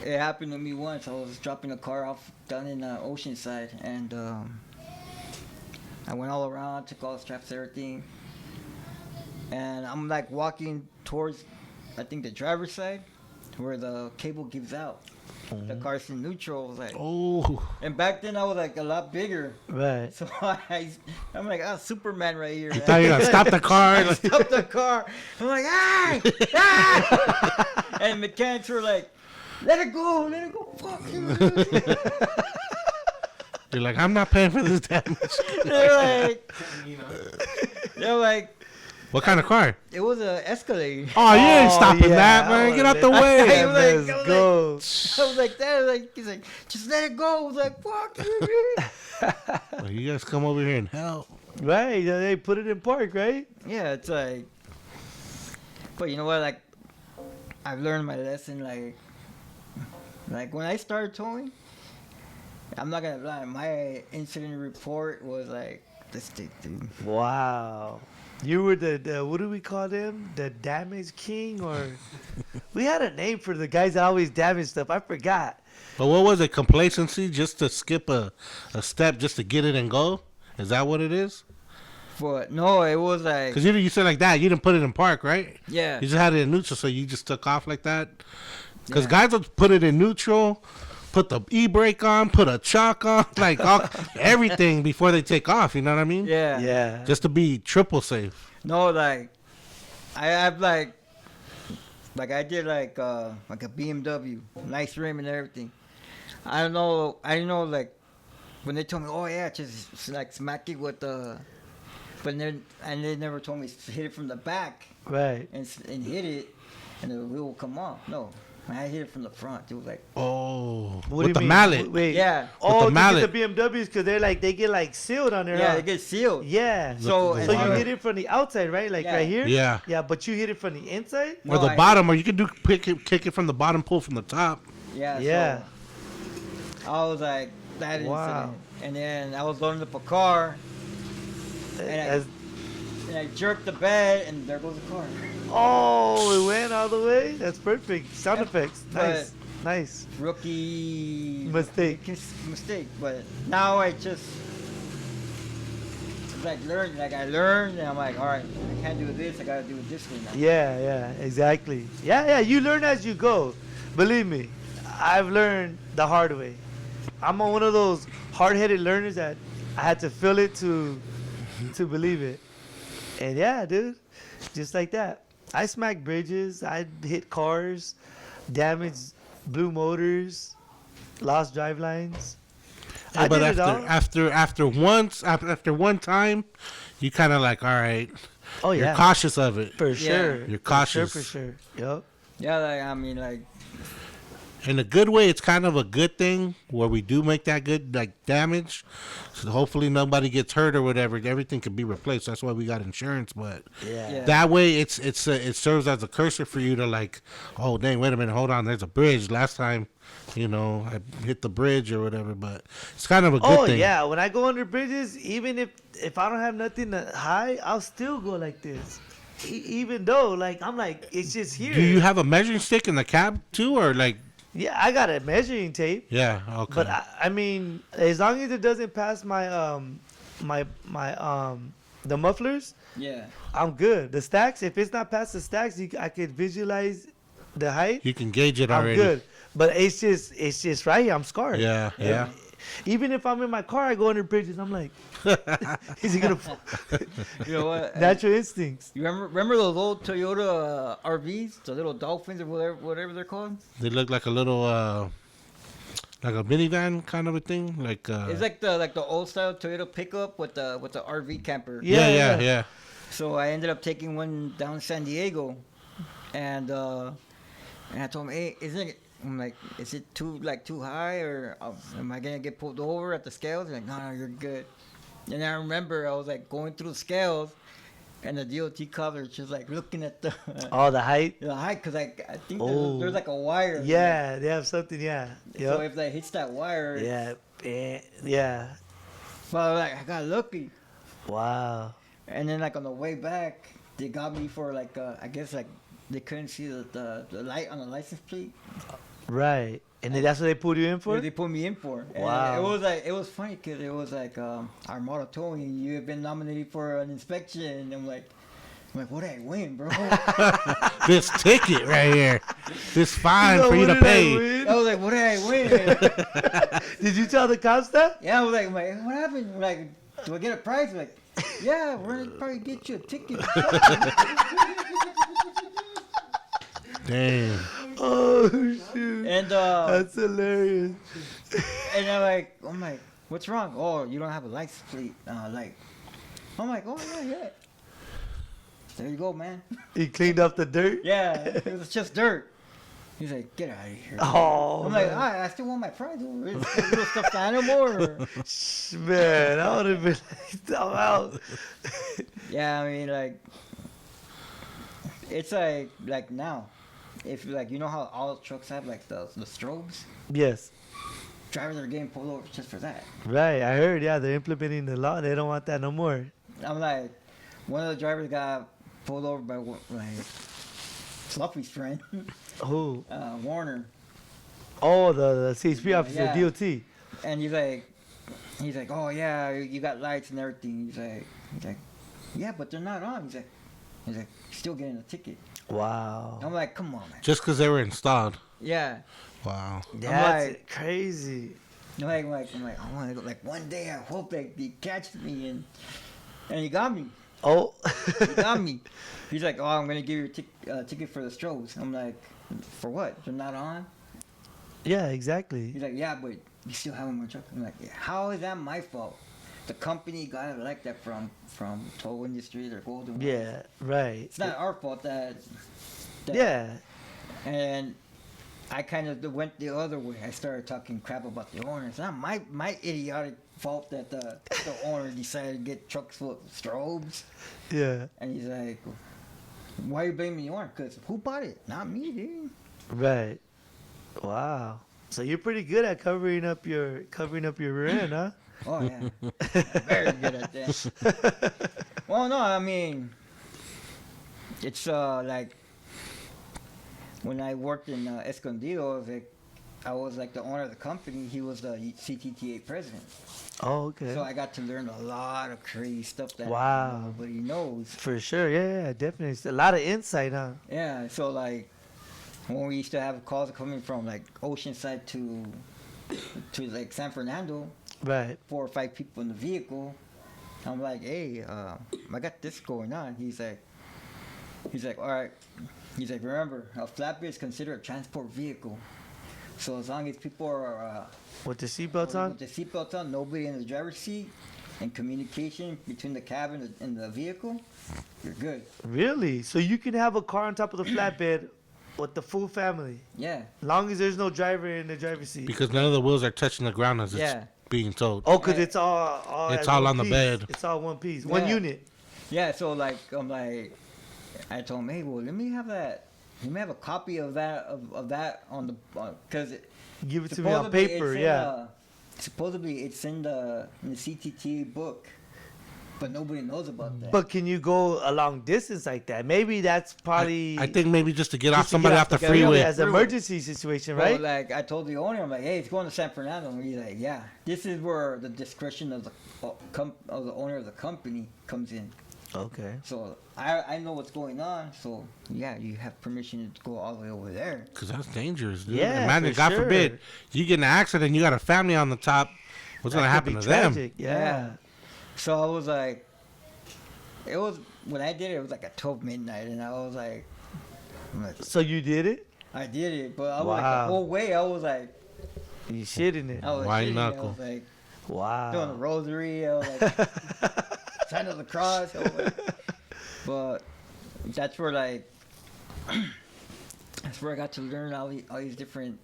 it happened to me once. I was dropping a car off down in Oceanside, and I went all around, took all the straps, everything, and I'm like walking towards, I think, the driver's side, where the cable gives out. The car's in neutral. I was like, Oh, and back then I was like a lot bigger, Right. so I'm like, Superman right here. you thought you were gonna stop the car? I stopped the car. I'm like, ah! And mechanics were like, let it go, fuck you. You're like, I'm not paying for this damage. You know. They're like, What kind of car? it was a Escalade. Oh, you ain't Oh, stopping yeah, that, I man. Get out the would've way. I was like- Let's I was go. I was like that. Like he's like, just let it go. I was like, fuck you. Well, you guys come over here and help. Right. They put it in park, right? Yeah, it's like, but you know what? Like, I've learned my lesson. Like when I started towing, I'm not gonna lie. My incident report was like this dude. Wow. You were the what do we call them? The damage king, or we had a name for the guys that always damage stuff. I forgot. But what was it? Complacency? Just to skip a step just to get it and go? Is that what it is? But no, it was like, Because you said like that. You didn't put it in park, right? yeah, You just had it in neutral, so you just took off like that? Because Yeah. guys would put it in neutral, put the e-brake on, put a chock on, like everything before they take off. You know what I mean? yeah, Yeah. Just to be triple safe. No, like I have like I did like a BMW, nice rim and everything. I didn't know like when they told me, oh yeah, just like smack it with the, but then and they never told me to hit it from the back Right. and hit it, and the wheel will come off. No, I hit it from the front. It was like, Oh, What do with you the mean? mallet. Wait. yeah, Oh, the to mallet. get the BMWs because they get sealed on there. yeah, huh? it gets sealed. Yeah. So, the So you bottom. hit it from the outside, right? Like Yeah. right here. Yeah. Yeah, but you hit it from the inside. Or No, the I- bottom, or you can kick it from the bottom, pull from the top. Yeah. Yeah. So I was like that Wow. incident, and then I was loading up a car. As- And I jerked the bed, and there goes the car. oh, it went all the way. That's perfect. Sound Yeah, effects. Nice. Nice. Rookie Mistake. mistake. But now I just like learned. Like I learned, and I'm like, all right, I can't do this. I gotta do it this way now. Yeah, exactly. Yeah, you learn as you go. Believe me, I've learned the hard way. I'm one of those hard-headed learners that I had to feel it to believe it. And yeah, dude, just like that. I smacked bridges. I hit cars, damaged blue motors, lost drive lines. I but did it all. after one time, you kind of like, all right, Oh you're yeah, cautious of it. for Yeah. sure. You're For sure, cautious. for sure. Yep. Yeah, like I mean, like In a good way, it's kind of a good thing where we do make that good like damage. So hopefully nobody gets hurt or whatever. Everything can be replaced. That's why we got insurance. But Yeah. that way, it serves as a cursor for you to like, oh dang, wait a minute, hold on, there's a bridge. Last time, I hit the bridge or whatever. But it's kind of a good thing. Oh yeah, when I go under bridges, even if I don't have nothing to hide, I'll still go like this. Even though like I'm like it's just here. Do you have a measuring stick in the cab too, or like? Yeah, I got a measuring tape. Yeah. Okay. But I mean, as long as it doesn't pass my the mufflers, yeah. I'm good. The stacks, if it's not past the stacks, I could visualize the height. You can gauge it I'm already. good. But it's just right here. I'm scarred. Yeah. Yeah. Even if I'm in my car, I go under bridges. I'm like, is he gonna? You know what? Natural instincts. You remember those old Toyota RVs, the little Dolphins or whatever they're called? They look like a little, like a minivan kind of a thing. Like It's like the old style Toyota pickup with the RV camper. yeah. So I ended up taking one down San Diego, and I told him, hey, I'm like, is it too high, or am I gonna get pulled over at the scales? He's like, no, you're good. And I remember I was like going through the scales, and the DOT cover just like looking at the Oh, the height. the height, cause I think Oh. there's like a wire. Yeah, they have something. Yeah. So Yep. if that hits that wire, Yeah. But like I got lucky. Wow. And then like on the way back, they got me for like I guess like they couldn't see the light on the license plate. Right. And then that's what they put you in for? Yeah, they put me in for. And Wow. it was funny because it was like Armando told me you have been nominated for an inspection, and I'm like, what did I win, bro? This ticket right here, this fine for you what to did I I pay. win? was like, what did I win? Did you tell the cops that? Yeah, I was like, what happened? Like, do I get a prize? Like, yeah, we're gonna probably get you a ticket. Damn. Oh shoot. And That's hilarious. and I'm like, what's wrong? Oh, you don't have a license plate. Like, I'm like, oh yeah. There you go, man. He cleaned up the dirt. Yeah, it was just dirt. He's like, get out of here. Oh, I'm like, man. I still want my prize. It's a little stuffed animal. Or... Man, I would have been like, I'm out. Yeah, I mean, like, it's like now, if like you know how all trucks have like the strobes, Yes. drivers are getting pulled over just for that. Right. I heard. Yeah, they're implementing the law. They don't want that no more. I'm like, one of the drivers got pulled over by like Fluffy's friend, Who? Warner, Oh, the CHP officer, Yeah. DOT. and he's like, oh yeah, you got lights and everything. He's like, yeah, but they're not on. He's like, still getting a ticket. Wow. I'm like, come on, man. Just because they were installed. Yeah. Wow. That's like- crazy. I'm like, I want to go. Like one day, I hope that he catches me, and he got me. Oh. He got me. He's like, oh, I'm gonna give you a ticket for the strobes. I'm like, for what? They're not on. Yeah, exactly. He's like, yeah, but you still have them in my truck. I'm like, yeah, how is that my fault? The company got it like that from tow industry. They're golden. Yeah, right. It's not our fault that Yeah. And I kind of went the other way. I started talking crap about the owner. It's not my idiotic fault that the owner decided to get trucks full of strobes. Yeah. And he's like, why are you blaming the owner? Because who bought it? Not me, dude. Right. Wow. So you're pretty good at covering up your rear end, huh? Oh, yeah. Very good at that. Well, no, I mean, it's like when I worked in Escondido, I was like the owner of the company. He was the CTTA president. Oh, okay. So I got to learn a lot of crazy stuff that Wow. nobody knows. For sure. Yeah, definitely. It's a lot of insight, huh? Yeah, so like when we used to have calls coming from like Oceanside to like San Fernando, Right. 4 or 5 people in the vehicle. I'm like, hey, I got this going on. He's like, all right. He's like, remember, a flatbed is considered a transport vehicle. So as long as people are With the seatbelts on? with the seatbelts on, nobody in the driver's seat, and communication between the cab and the vehicle, you're good. Really? So you can have a car on top of the flatbed with the full family. Yeah. Long as there's no driver in the driver's seat. Because none of the wheels are touching the ground as Yeah. it's being towed. Oh, because it's all It's as all one on the piece. bed. It's all one piece. One Yeah. unit. Yeah, so like I'm like, I told him, hey, well, let me have that. Let me have a copy of that of that on the because Give it to me on paper, yeah. Supposedly it's in the CTT book, but nobody knows about that. But can you go a long distance like that? Maybe that's probably. I think maybe just to get just off to somebody get off the freeway freeway. as an emergency situation, Well, right? like I told the owner, I'm like, hey, it's going to San Fernando. And he's like, yeah. This is where the discretion of the owner of the company comes in. Okay. So I know what's going on. So yeah, you have permission to go all the way over there. Because that's dangerous, dude. Yeah, Imagine, for God sure. forbid, you get in an accident, you got a family on the top. What's going to That could happen be to them? tragic, Yeah. So I was like, it was when I did it. It was like at 12 midnight, and I was like, So you did it? I did it, but I was like Wow. the whole way. I was like, You shitting it? I was White shitting. I knuckle. was like doing the Wow. rosary. I was like sign of the cross. I was like, but that's where like that's where I got to learn all these different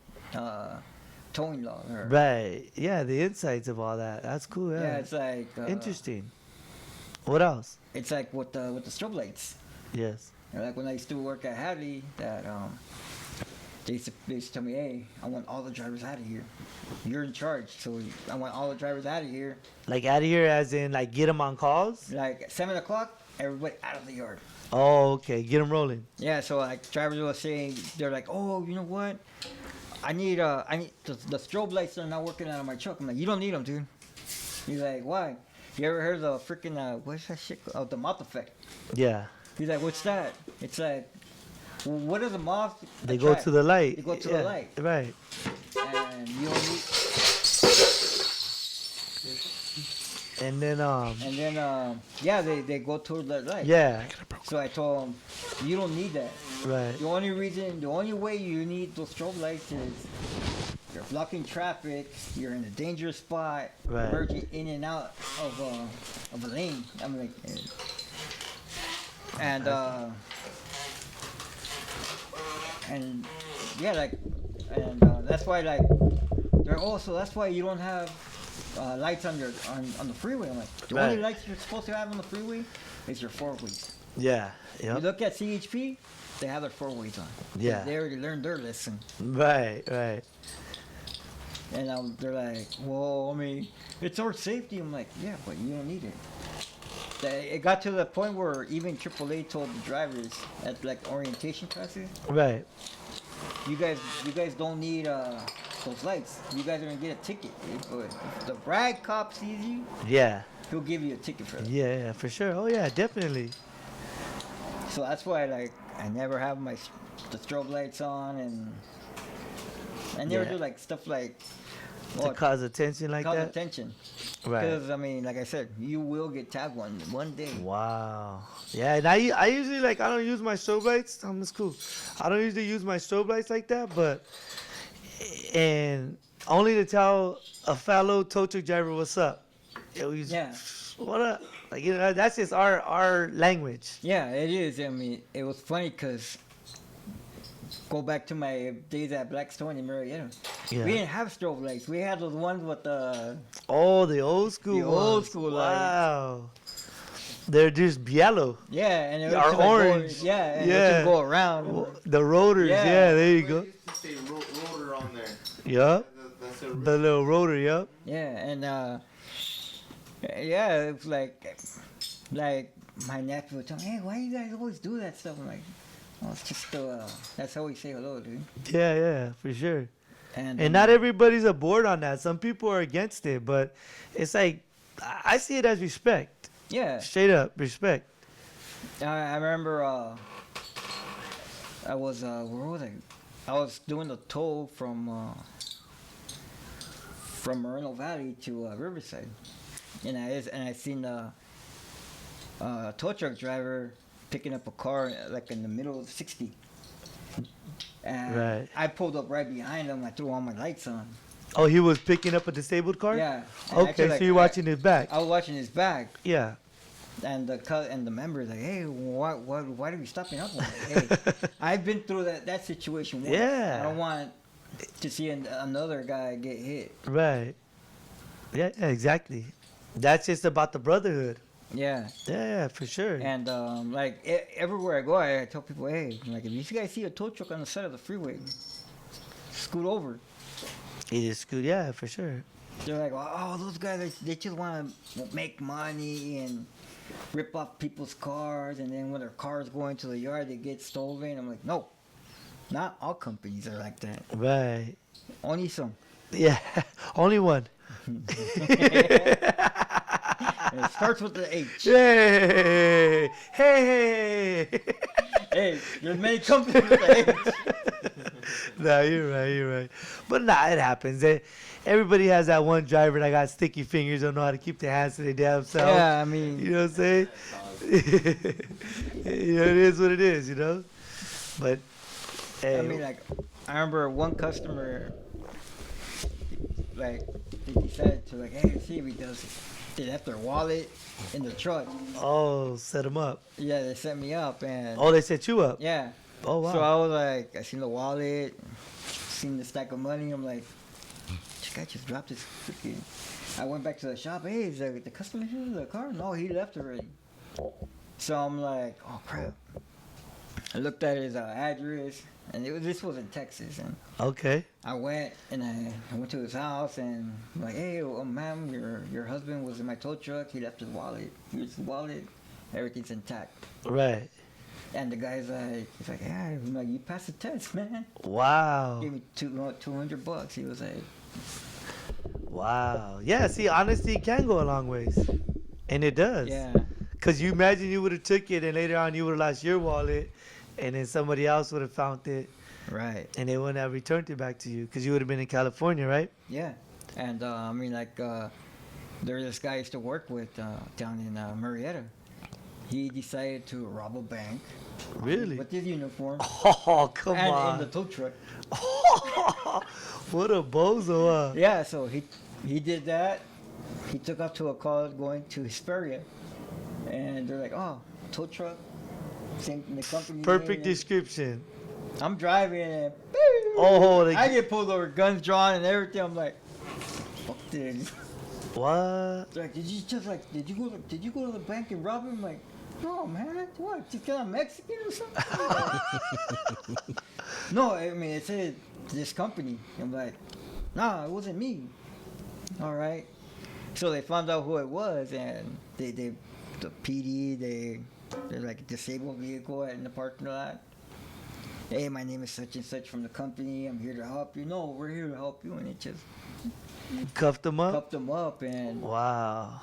towing laws. Right. Yeah, the insights of all that. That's cool. Yeah, Yeah. it's like Interesting. What else? It's like with the strobe lights. Yes. And like when I used to work at Hadley, that they used to tell me, hey, I want all the drivers out of here. You're in charge, so I want all the drivers out of here. Like out of here, as in like get them on calls. Like at 7 o'clock, everybody out of the yard. Oh, okay. Get them rolling. Yeah, so like drivers were saying, they're like, oh, you know what? I need the strobe lights are not working out of my truck. I'm like, you don't need them, dude. He's like, why? You ever heard of the freaking what's that shit? Oh, the moth effect. Yeah. He's like, what's that? It's like, well, what is a moth? They go to the light. They go to the light. Right. And you don't need. And then Yeah, they go to the light. yeah. So I told him, you don't need that. Right. The only way you need those strobe lights is you're blocking traffic, you're in a dangerous spot, Right. merging in and out of a lane. I'm like, and yeah, like, and that's why like they're also that's why you don't have lights on the freeway. I'm like, the only Right. lights you're supposed to have on the freeway is your four ways. Yeah. You Yep. look at CHP, they have their four ways on. Yeah. They already learned their lesson. Right. Right. And they're like, well, I mean, it's our safety. I'm like, yeah, but you don't need it. It got to the point where even AAA told the drivers at like orientation classes, Right. you guys don't need those lights. You guys are gonna get a ticket. If the rag cop sees you, Yeah. he'll give you a ticket for that. Yeah. Yeah. For sure. Oh yeah. Definitely. So that's why like I never have the strobe lights on, and I never Yeah. do like stuff like To cause attention like cause that. attention. Right. Because I mean, like I said, you will get tagged one day. Wow. Yeah, and I usually like I don't use my strobe lights. It's cool. I don't usually use my strobe lights like that, but and only to tell a fellow tow truck driver what's up. Yeah. What up? Like that's just our language. Yeah, it is. I mean, it was funny because go back to my days at Blackstone in Marietta. Yeah. We didn't have strobe lights. We had those ones with the Oh, the old school The old ones. school lights. Wow. They're just yellow. yeah, and it Or was like orange. Go, yeah, and it Yeah. can go around. The rotors. Yeah. Yeah, there you Well, go. it used to say rotor on there. Yup. That's a The little rotor. Yup. Yeah, and yeah, it was like my nephew would tell me, hey, why you guys always do that stuff? I'm like, oh, it's just that's how we say hello, dude. Yeah, yeah, for sure. And Not everybody's aboard on that. Some people are against it, but it's like I see it as respect. yeah. Straight up respect. I remember I was where was I? I was doing the tow from Moreno Valley to Riverside, and I seen a tow truck driver picking up a car like in the middle of 60. And Right. I pulled up right behind him. I threw all my lights on. Oh, he was picking up a disabled car? Yeah. And Okay, actually, so like, you're watching his back. I was watching his back. Yeah. And the members like, hey, why are we stopping up? I'm like, hey, I've been through that situation once. Yeah. I don't want to see another guy get hit. Right. Yeah, exactly. That's just about the brotherhood. Yeah. Yeah, for sure. And like everywhere I go, I tell people, hey, like if you guys see a tow truck on the side of the freeway, scoot over. It is good. Yeah, for sure. They're like, oh, those guys, they just want to make money and rip off people's cars, and then when their cars go into the yard, they get stolen. I'm like, no, not all companies are like that. Right. Only some. Yeah. Only one. And it starts with the H. Hey. Hey. Hey, there's many companies with the H. No, you're right. But nah, it happens. Everybody has that one driver that got sticky fingers, don't know how to keep their hands to their damn self. Yeah, I mean, You know what I'm saying? You know, it is what it is, you know? But, hey. I mean, like, I remember one customer, like, they decided to, like, hey, see if he does it. They left their wallet in the truck. Oh, set him up. Yeah, they set me up, and Oh, they set you up. yeah. Oh, wow. So I was like, I seen the wallet, seen the stack of money. I'm like, this guy just dropped his freaking. I went back to the shop. Hey, is the customer here in the car? No, he left already. So I'm like, oh crap. I looked at his address, and this was in Texas, and Okay. I went and I went to his house, and I'm like, hey, ma'am, your husband was in my tow truck. He left his wallet. Here's the wallet. Everything's intact. Right. And the guy's like, he's like, yeah, I'm like, you passed the test, man. Wow. Gave me $200. He was like, Wow. Yeah, see, honesty can go a long ways. And it does. yeah, Because you imagine you would have took it and later on you would have lost your wallet and then somebody else would have found it right, and they wouldn't have returned it back to you because you would have been in California, right? yeah. And I mean, like, there's this guy I used to work with down in Marietta. He decided to rob a bank. Really? With his uniform. Oh, come and on. in the tow truck. What a bozo, huh? Yeah, so he did that. He took off to a call going to Hesperia. And they're like, oh, tow truck. Same the company. Perfect name. description. I'm driving and Oh, I get pulled over, guns drawn and everything. I'm like, fuck this. what? They're like, did you go to the bank and rob him? I'm like, no, man. What? Just 'cause I'm Mexican or something? No, I mean, it said this company. I'm like, nah, it wasn't me. All right. So they found out who it was, and the PD, they're like a disabled vehicle in the parking lot. Hey, my name is such and such from the company. I'm here to help you. No, we're here to help you, and it just Cuffed him up? cuffed them up, and Wow.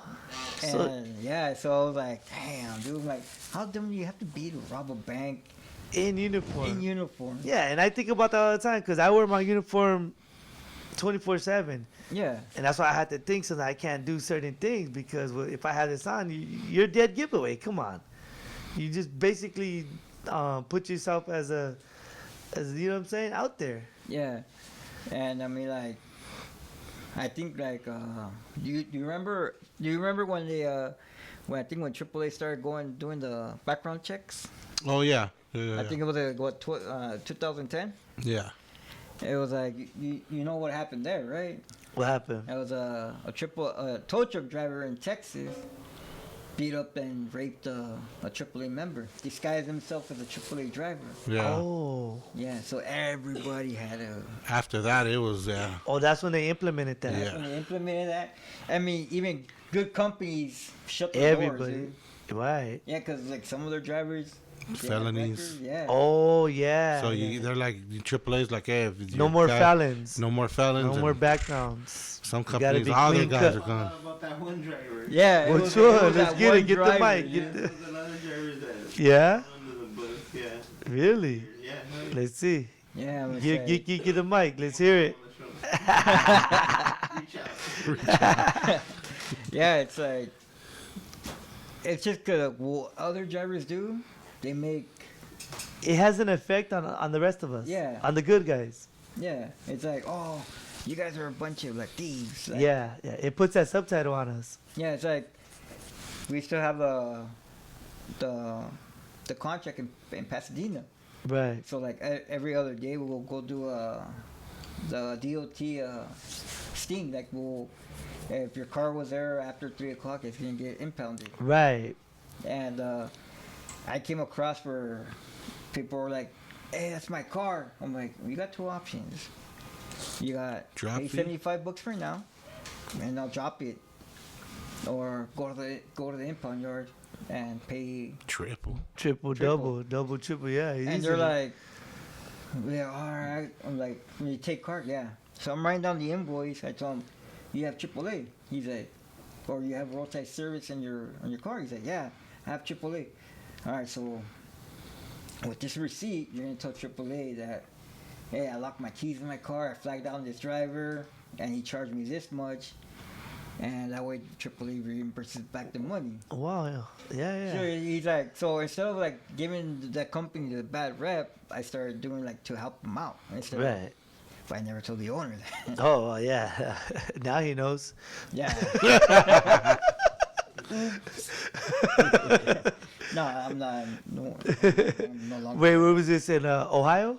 So, and yeah, so I was like, damn, dude, like, how dumb do you have to be to rob a bank in uniform. in uniform? Yeah, and I think about that all the time because I wear my uniform 24/7. Yeah, And that's why I had to think so that I can't do certain things because if I had this on, you're dead giveaway. Come on. You just basically put yourself as you know what I'm saying, out there. yeah, and I mean, like, I think like, do you remember when when AAA started doing the background checks? Oh yeah. Yeah. I think it was 2010. Yeah. It was like you know what happened there, right? What happened? It was a tow truck driver in Texas beat up and raped a AAA member, disguised himself as a AAA driver. Yeah. Oh. Yeah, so everybody had a. After that, it was Oh, that's when they implemented that. Yeah. When they implemented that, I mean, even good companies shut their doors. Everybody. Dude. Right. Yeah, because like some of their drivers. they had Felonies. records, Yeah. Oh, yeah. So they're like AAA's like, hey, if No you're more guy- felons. No more felons. No and more backgrounds. Some You gotta companies, be all their clean guys cut. are gone. About that one driver. Yeah. it Which was- one? it was Let's that get one it. Get the driver, mic. yeah. Get the. There's another driver that Yeah. under the bus. Yeah. Really? Yeah. Let's see. Yeah. I'm gonna Get, say- get the mic. Let's hear it. Reach out. Yeah, it's like. It's just because what other drivers do, they make. It has an effect on the rest of us. Yeah. On the good guys. Yeah, it's like, oh, you guys are a bunch of like thieves. Like, Yeah. Yeah. It puts that subtitle on us. Yeah, it's like we still have the contract in Pasadena. Right. So like every other day we'll go do the DOT sting. Like if your car was there after 3 o'clock, it's gonna get impounded. Right. And I came across where people were like, "Hey, that's my car." I'm like, "You got two options. You got Drop pay it. $75 for now, and I'll drop it, or go to the impound yard and pay." Triple. Triple, Triple. double, triple. Yeah. And easy. they're like, "Yeah, all right." I'm like, "When you take card, yeah." So I'm writing down the invoice. I told him, "You have AAA." He's like, "Or you have roadside service on your car?" He's like, "Yeah, I have AAA." All right, so with this receipt, you're gonna tell AAA that, "Hey, I locked my keys in my car. I flagged down this driver, and he charged me this much." And that way, AAA reimburses back the money. Wow. Yeah. So he's like, so instead of like giving the company the bad rep, I started doing like to help him out. Instead of, Right. if I never told the owner that. Oh, yeah. Now he knows. Yeah. No, I'm not. No, I'm no longer. Wait, where was this in Ohio?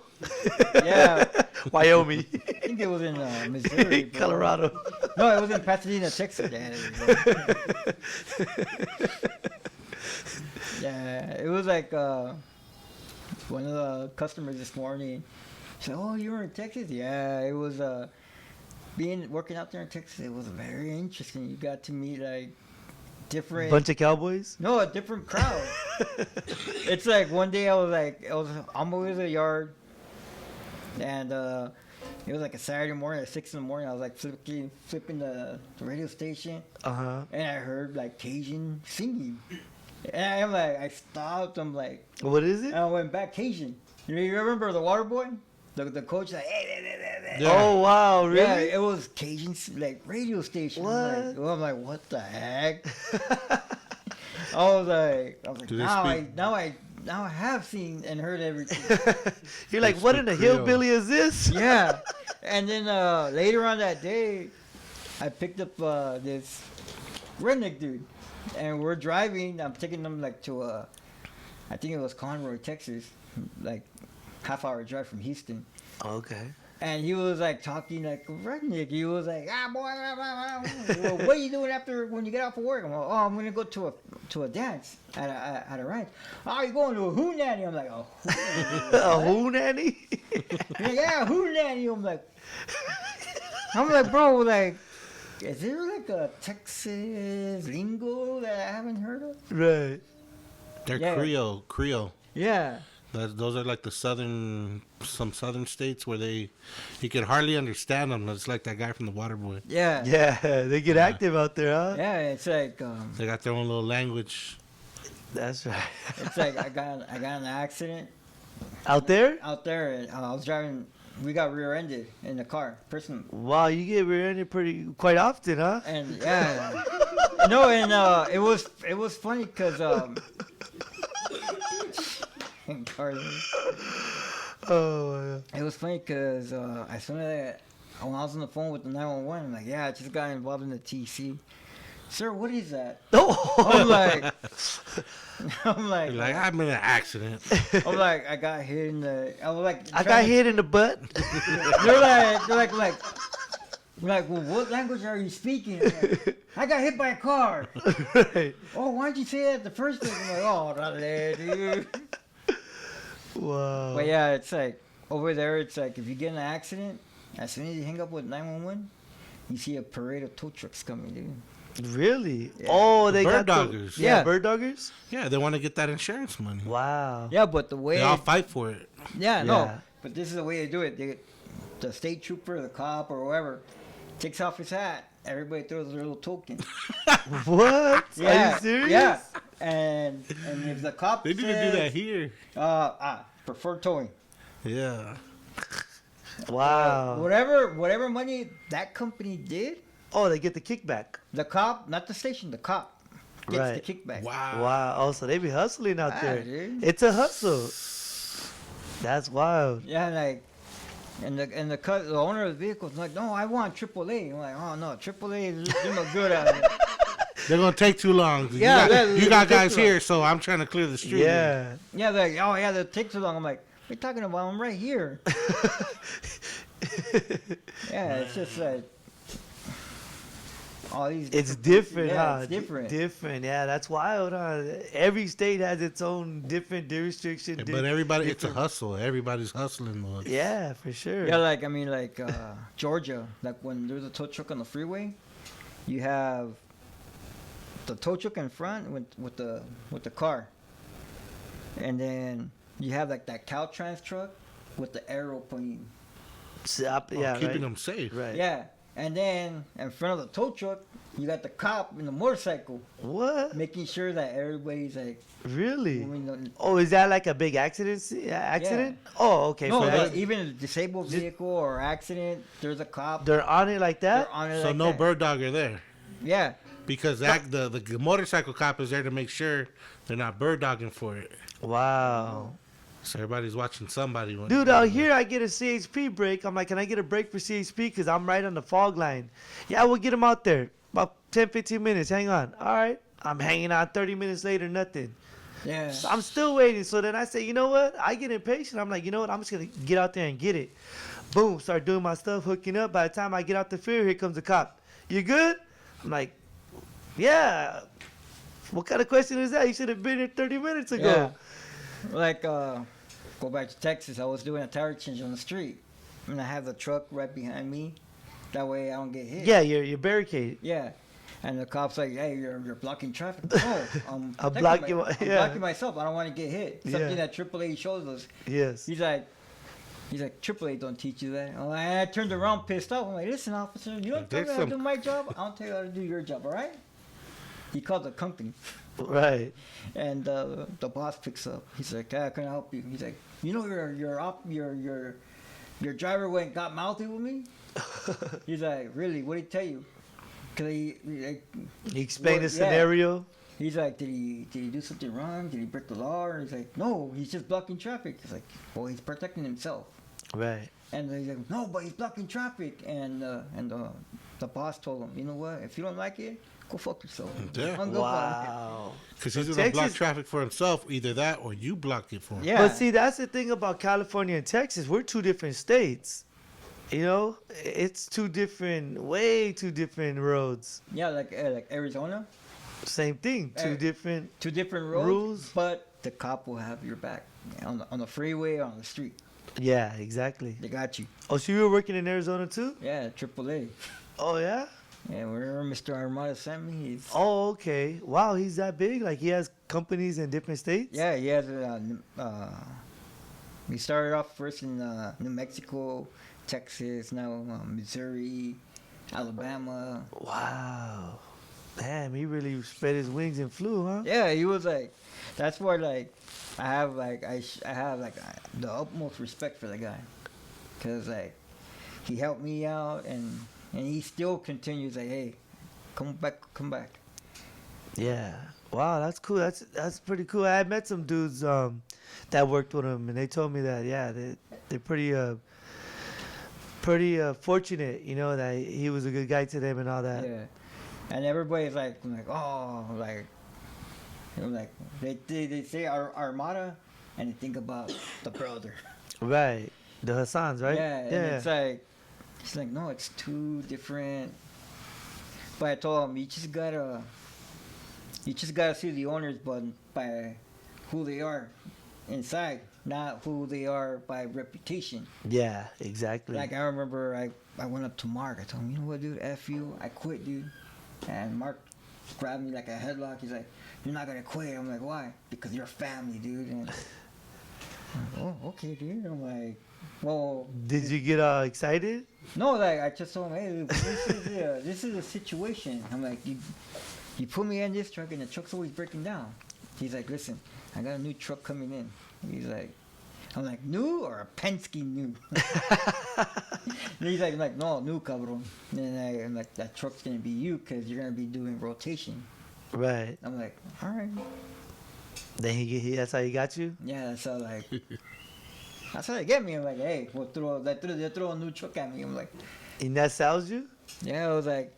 Yeah, Wyoming, I think it was in Missouri. bro. Colorado. No, it was in Pasadena, Texas. Yeah, there you go. Yeah, it was like one of the customers this morning said, "Oh, you were in Texas?" Yeah, it was working out there in Texas. It was very interesting. You got to meet like different Bunch of cowboys. No, a different crowd. It's like one day I was on my way to the yard, and it was like a Saturday morning at 6 in the morning. I was like flipping the radio station, Uh-huh. and I heard like Cajun singing. And I'm like, I stopped. I'm like, What is it? and I went back Cajun. You remember the water boy? The coach like, hey. Yeah. Oh, wow, really? Yeah, it was Cajun like radio station. What? I'm like, what the heck? I was like, Do they now I have seen and heard everything. You're like, They what speak in the Creole. hillbilly is this? Yeah, and then later on that day, I picked up this redneck dude, and we're driving. I'm taking them like to I think it was Conroy, Texas, like half-hour drive from Houston. Okay. And he was like talking like redneck. He was like, boy, well, what are you doing after when you get off of work? I'm like, oh, I'm gonna go to a dance at a ranch. Oh, you going to a hoonanny? I'm like, oh, A who nanny? he's like, yeah, hoonanny. I'm like, bro, like, is there like a Texas lingo that I haven't heard of? Right. They're Yeah. Creole. Yeah. Those are like some southern states where you can hardly understand them. It's like that guy from the Waterboy. Yeah. Yeah, they get active out there, huh? Yeah, it's like They got their own little language. That's right. it's like I got in an accident Out there? out there, and I was driving. We got rear-ended in the car, person, Wow, you get rear-ended quite often, huh? and yeah, no, and it was funny because Oh, it was funny because as soon as when I was on the phone with the 911, I'm like, yeah, I just got involved in the TC. Sir, what is that? oh. I'm like, You're like, I'm in an accident. I'm like, I got hit in the. I was like, I got hit in the butt. They're like, well, what language are you speaking? I'm like, I got hit by a car. Right. Oh, why'd you say that the first thing? I'm like, oh, dale, dude. Wow. But yeah, it's like over there. It's like if you get in an accident, as soon as you hang up with 911, you see a parade of tow trucks coming, dude. Really? Yeah. Oh, they Bird got doggers. Yeah, Yeah. bird doggers? Yeah, they want to get that insurance money. Wow. Yeah, but the way They all fight for it. yeah, Yeah. no, but this is the way they do it. The state trooper, the cop, or whoever takes off his hat. Everybody throws their little token. What? Are you serious? Yeah. And if the cop They need to do says, that here. prefer towing. Yeah. Wow. Whatever money that company did, Oh, they get the kickback. the cop, not the station, the cop gets Right. the kickback. Wow. Wow. Oh, so they be hustling out Ah, there. dude. It's a hustle. That's wild. Yeah, like, and the owner of the vehicle is like, no, I want AAA. I'm like, oh no, AAA, they look good out here. They're gonna take too long. Yeah, you got take guys too long. here, so I'm trying to clear the street. Yeah. Yeah, they're like, oh yeah, they'll take too long. I'm like, what are you talking about? I'm right here. Yeah, it's just like all these. It's different, Yeah, huh? it's different. Different, yeah. That's wild, huh? Every state has its own different restriction. But everybody, it's a hustle. Everybody's hustling. Though. Yeah, for sure. Yeah, like I mean, like Georgia, like when there's a tow truck on the freeway, you have the tow truck in front with the car, and then you have like that Caltrans truck with the arrow pointing. Yeah, Keeping right. them safe. Right. Yeah, and then in front of the tow truck, you got the cop in the motorcycle What? making sure that everybody's like Really? moving. On. Oh, is that like a big accident? Oh, okay. No, so like, even a disabled vehicle or accident, there's a cop. they're on it like that? They're on it So like no that. bird dogger there. Yeah. Because the motorcycle cop is there to make sure they're not bird dogging for it. Wow. So everybody's watching somebody. Dude, out here I get a CHP break. I'm like, can I get a break for CHP? Because I'm right on the fog line. Yeah, we'll get him out there. About 10, 15 minutes. Hang on. All right. I'm hanging out 30 minutes later, nothing. Yeah. So I'm still waiting. So then I say, you know what? I get impatient. I'm like, you know what? I'm just going to get out there and get it. Boom. Start doing my stuff, hooking up. By the time I get out the field, here comes the cop. You good? I'm like, yeah. What kind of question is that? You should have been here 30 minutes ago. Yeah. Like, go back to Texas. I was doing a tire change on the street, and I have the truck right behind me. That way I don't get hit. Yeah, you're barricaded. Yeah. And the cop's like, hey, you're blocking traffic. No, I'm I'm protecting blocking I'm yeah. blocking myself. I don't want to get hit. Something Yeah. that AAA shows us. Yes. He's like, AAA don't teach you that. I turned around pissed off. I'm like, listen, officer, you don't tell me how to do my job. I don't tell you how to do your job, all right? He called the company. Right. And the boss picks up. He's like, "Can I help you?" He's like, "You know your driver went and got mouthy with me." He's like, "Really? What did he tell you?" Cause He explained the yeah. scenario. He's like, "Did he do something wrong? Did he break the law?" And he's like, "No, he's just blocking traffic." He's like, "Well, he's protecting himself." Right. And he's like, "No, but he's blocking traffic." And the boss told him, "You know what? If you don't like it, go fuck yourself." Yeah. Hung up on it. Wow. Because he's So going to block Texas- traffic for himself. Either that or you block it for him. Yeah. But see, that's the thing about California and Texas. We're two different states. You know, it's way two different roads. Yeah, like Arizona. Same thing, two different. Two different roads, Rules. but the cop will have your back on the freeway or on the street. Yeah, exactly. They got you. Oh, so you were working in Arizona too? Yeah, AAA. Oh yeah. Yeah, wherever Mr. Armada sent me, he's Oh, okay. Wow, he's that big. Like he has companies in different states. yeah, he has we started off first in New Mexico, Texas, now Missouri, Alabama. Wow. Damn, he really spread his wings and flew, huh? Yeah, he was like, that's why like I have the utmost respect for the guy, cause like he helped me out and he still continues like, hey, come back. Yeah. Wow, that's cool. That's pretty cool. I met some dudes that worked with him, and they told me that they're pretty fortunate, you know, that he was a good guy to them and all that. Yeah, and everybody's like oh, like, you know, like they say Armada, and they think about the brother. Right. The Hassans, right? Yeah, and it's like no, it's two different. But I told him you just gotta see the owners, but by who they are inside, not who they are by reputation. Yeah, exactly. Like I remember I went up to Mark. I told him, you know what, dude, F you, I quit, dude. And Mark grabbed me like a headlock. He's like, you're not gonna quit. I'm like, why? Because you're family, dude. And I'm like, oh, okay, dude. I'm like, well. Did you get excited? No, like I just told him, hey, this is a situation. I'm like, you put me in this truck and the truck's always breaking down. He's like, listen, I got a new truck coming in. He's like, I'm like, new or a Penske new? And he's like, no, new, cabrón. And I'm like, that truck's gonna be you because you're gonna be doing rotation. Right. I'm like, all right. Then he that's how he got you? Yeah, so like, that's how they get me. I'm like, hey, they throw a new truck at me. I'm like, And that sells you? yeah, I was like,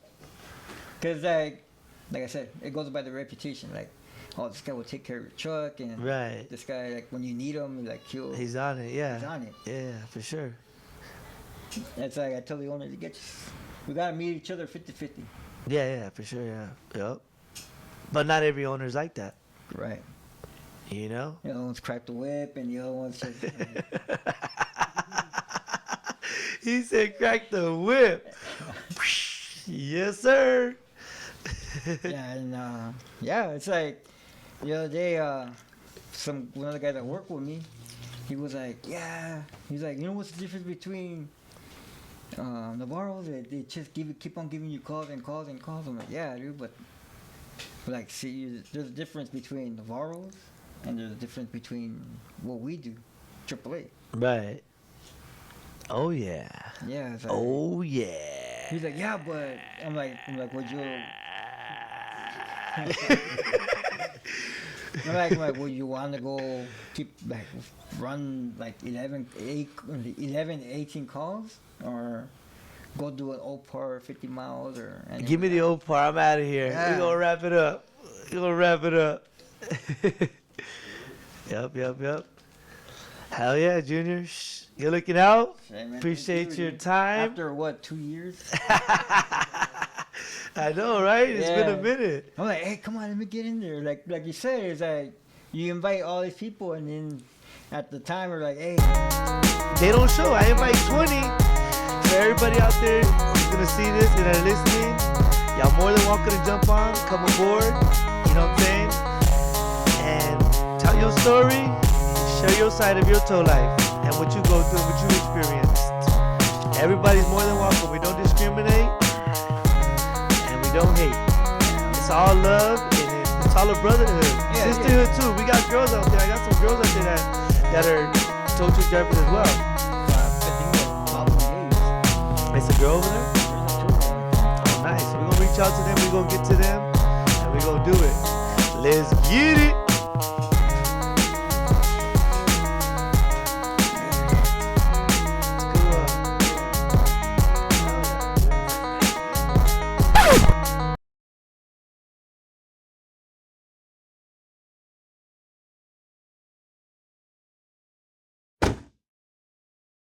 cause like, like I said, it goes by the reputation. Like, oh, this guy will take care of your truck, and Right. this guy, like, when you need him, like, He's on it. Yeah. he's on it. Yeah, for sure. That's like I tell the owner to get you. We gotta meet each other 50-50. Yeah, for sure. Yeah. Yep. But not every owner's like that. Right. You know. The other one's cracked the whip, and the other one's just. He said, "Crack the whip." Yes, sir. Yeah, and it's like the other day, one of the guys that worked with me, he was like, he's like, you know what's the difference between Navarro? They just keep on giving you calls and calls and calls. I'm like, yeah, dude, but like, see, there's a difference between Navarro's and there's a difference between what we do, AAA. Right. Oh yeah. Yeah. It's like, Oh yeah. He's like, yeah, but I'm like, would you? I'm like, would you want to go run like 11, 18 calls, or go do an Opar 50 miles, or anything? Give me the old part. I'm out of here. Yeah. We're gonna wrap it up. Yep. Hell yeah, Junior. Shh. You're looking out. Hey, man, Appreciate thank you, your dude. time. After what, 2 years? I know, right? It's been a Yeah. minute. I'm like, hey, come on, let me get in there. Like you said, it's like you invite all these people, and then at the time we're like, hey, They don't show. I invite 20. So everybody out there who's gonna see this and are listening, y'all more than welcome to jump on, come aboard. You know what I'm saying? And tell your story. Share your side of your tow life and what you go through, what you experienced. Everybody's more than welcome. We don't discriminate and we don't hate. It's all love and it's all a brotherhood. Yeah, Sisterhood too. We got girls out there. I got some girls out there that are tow truck drivers as well. I think that's probably days. It's a girl over there? Oh, nice. We're going to reach out to them. We're going to get to them. And we're going to do it. Let's get it.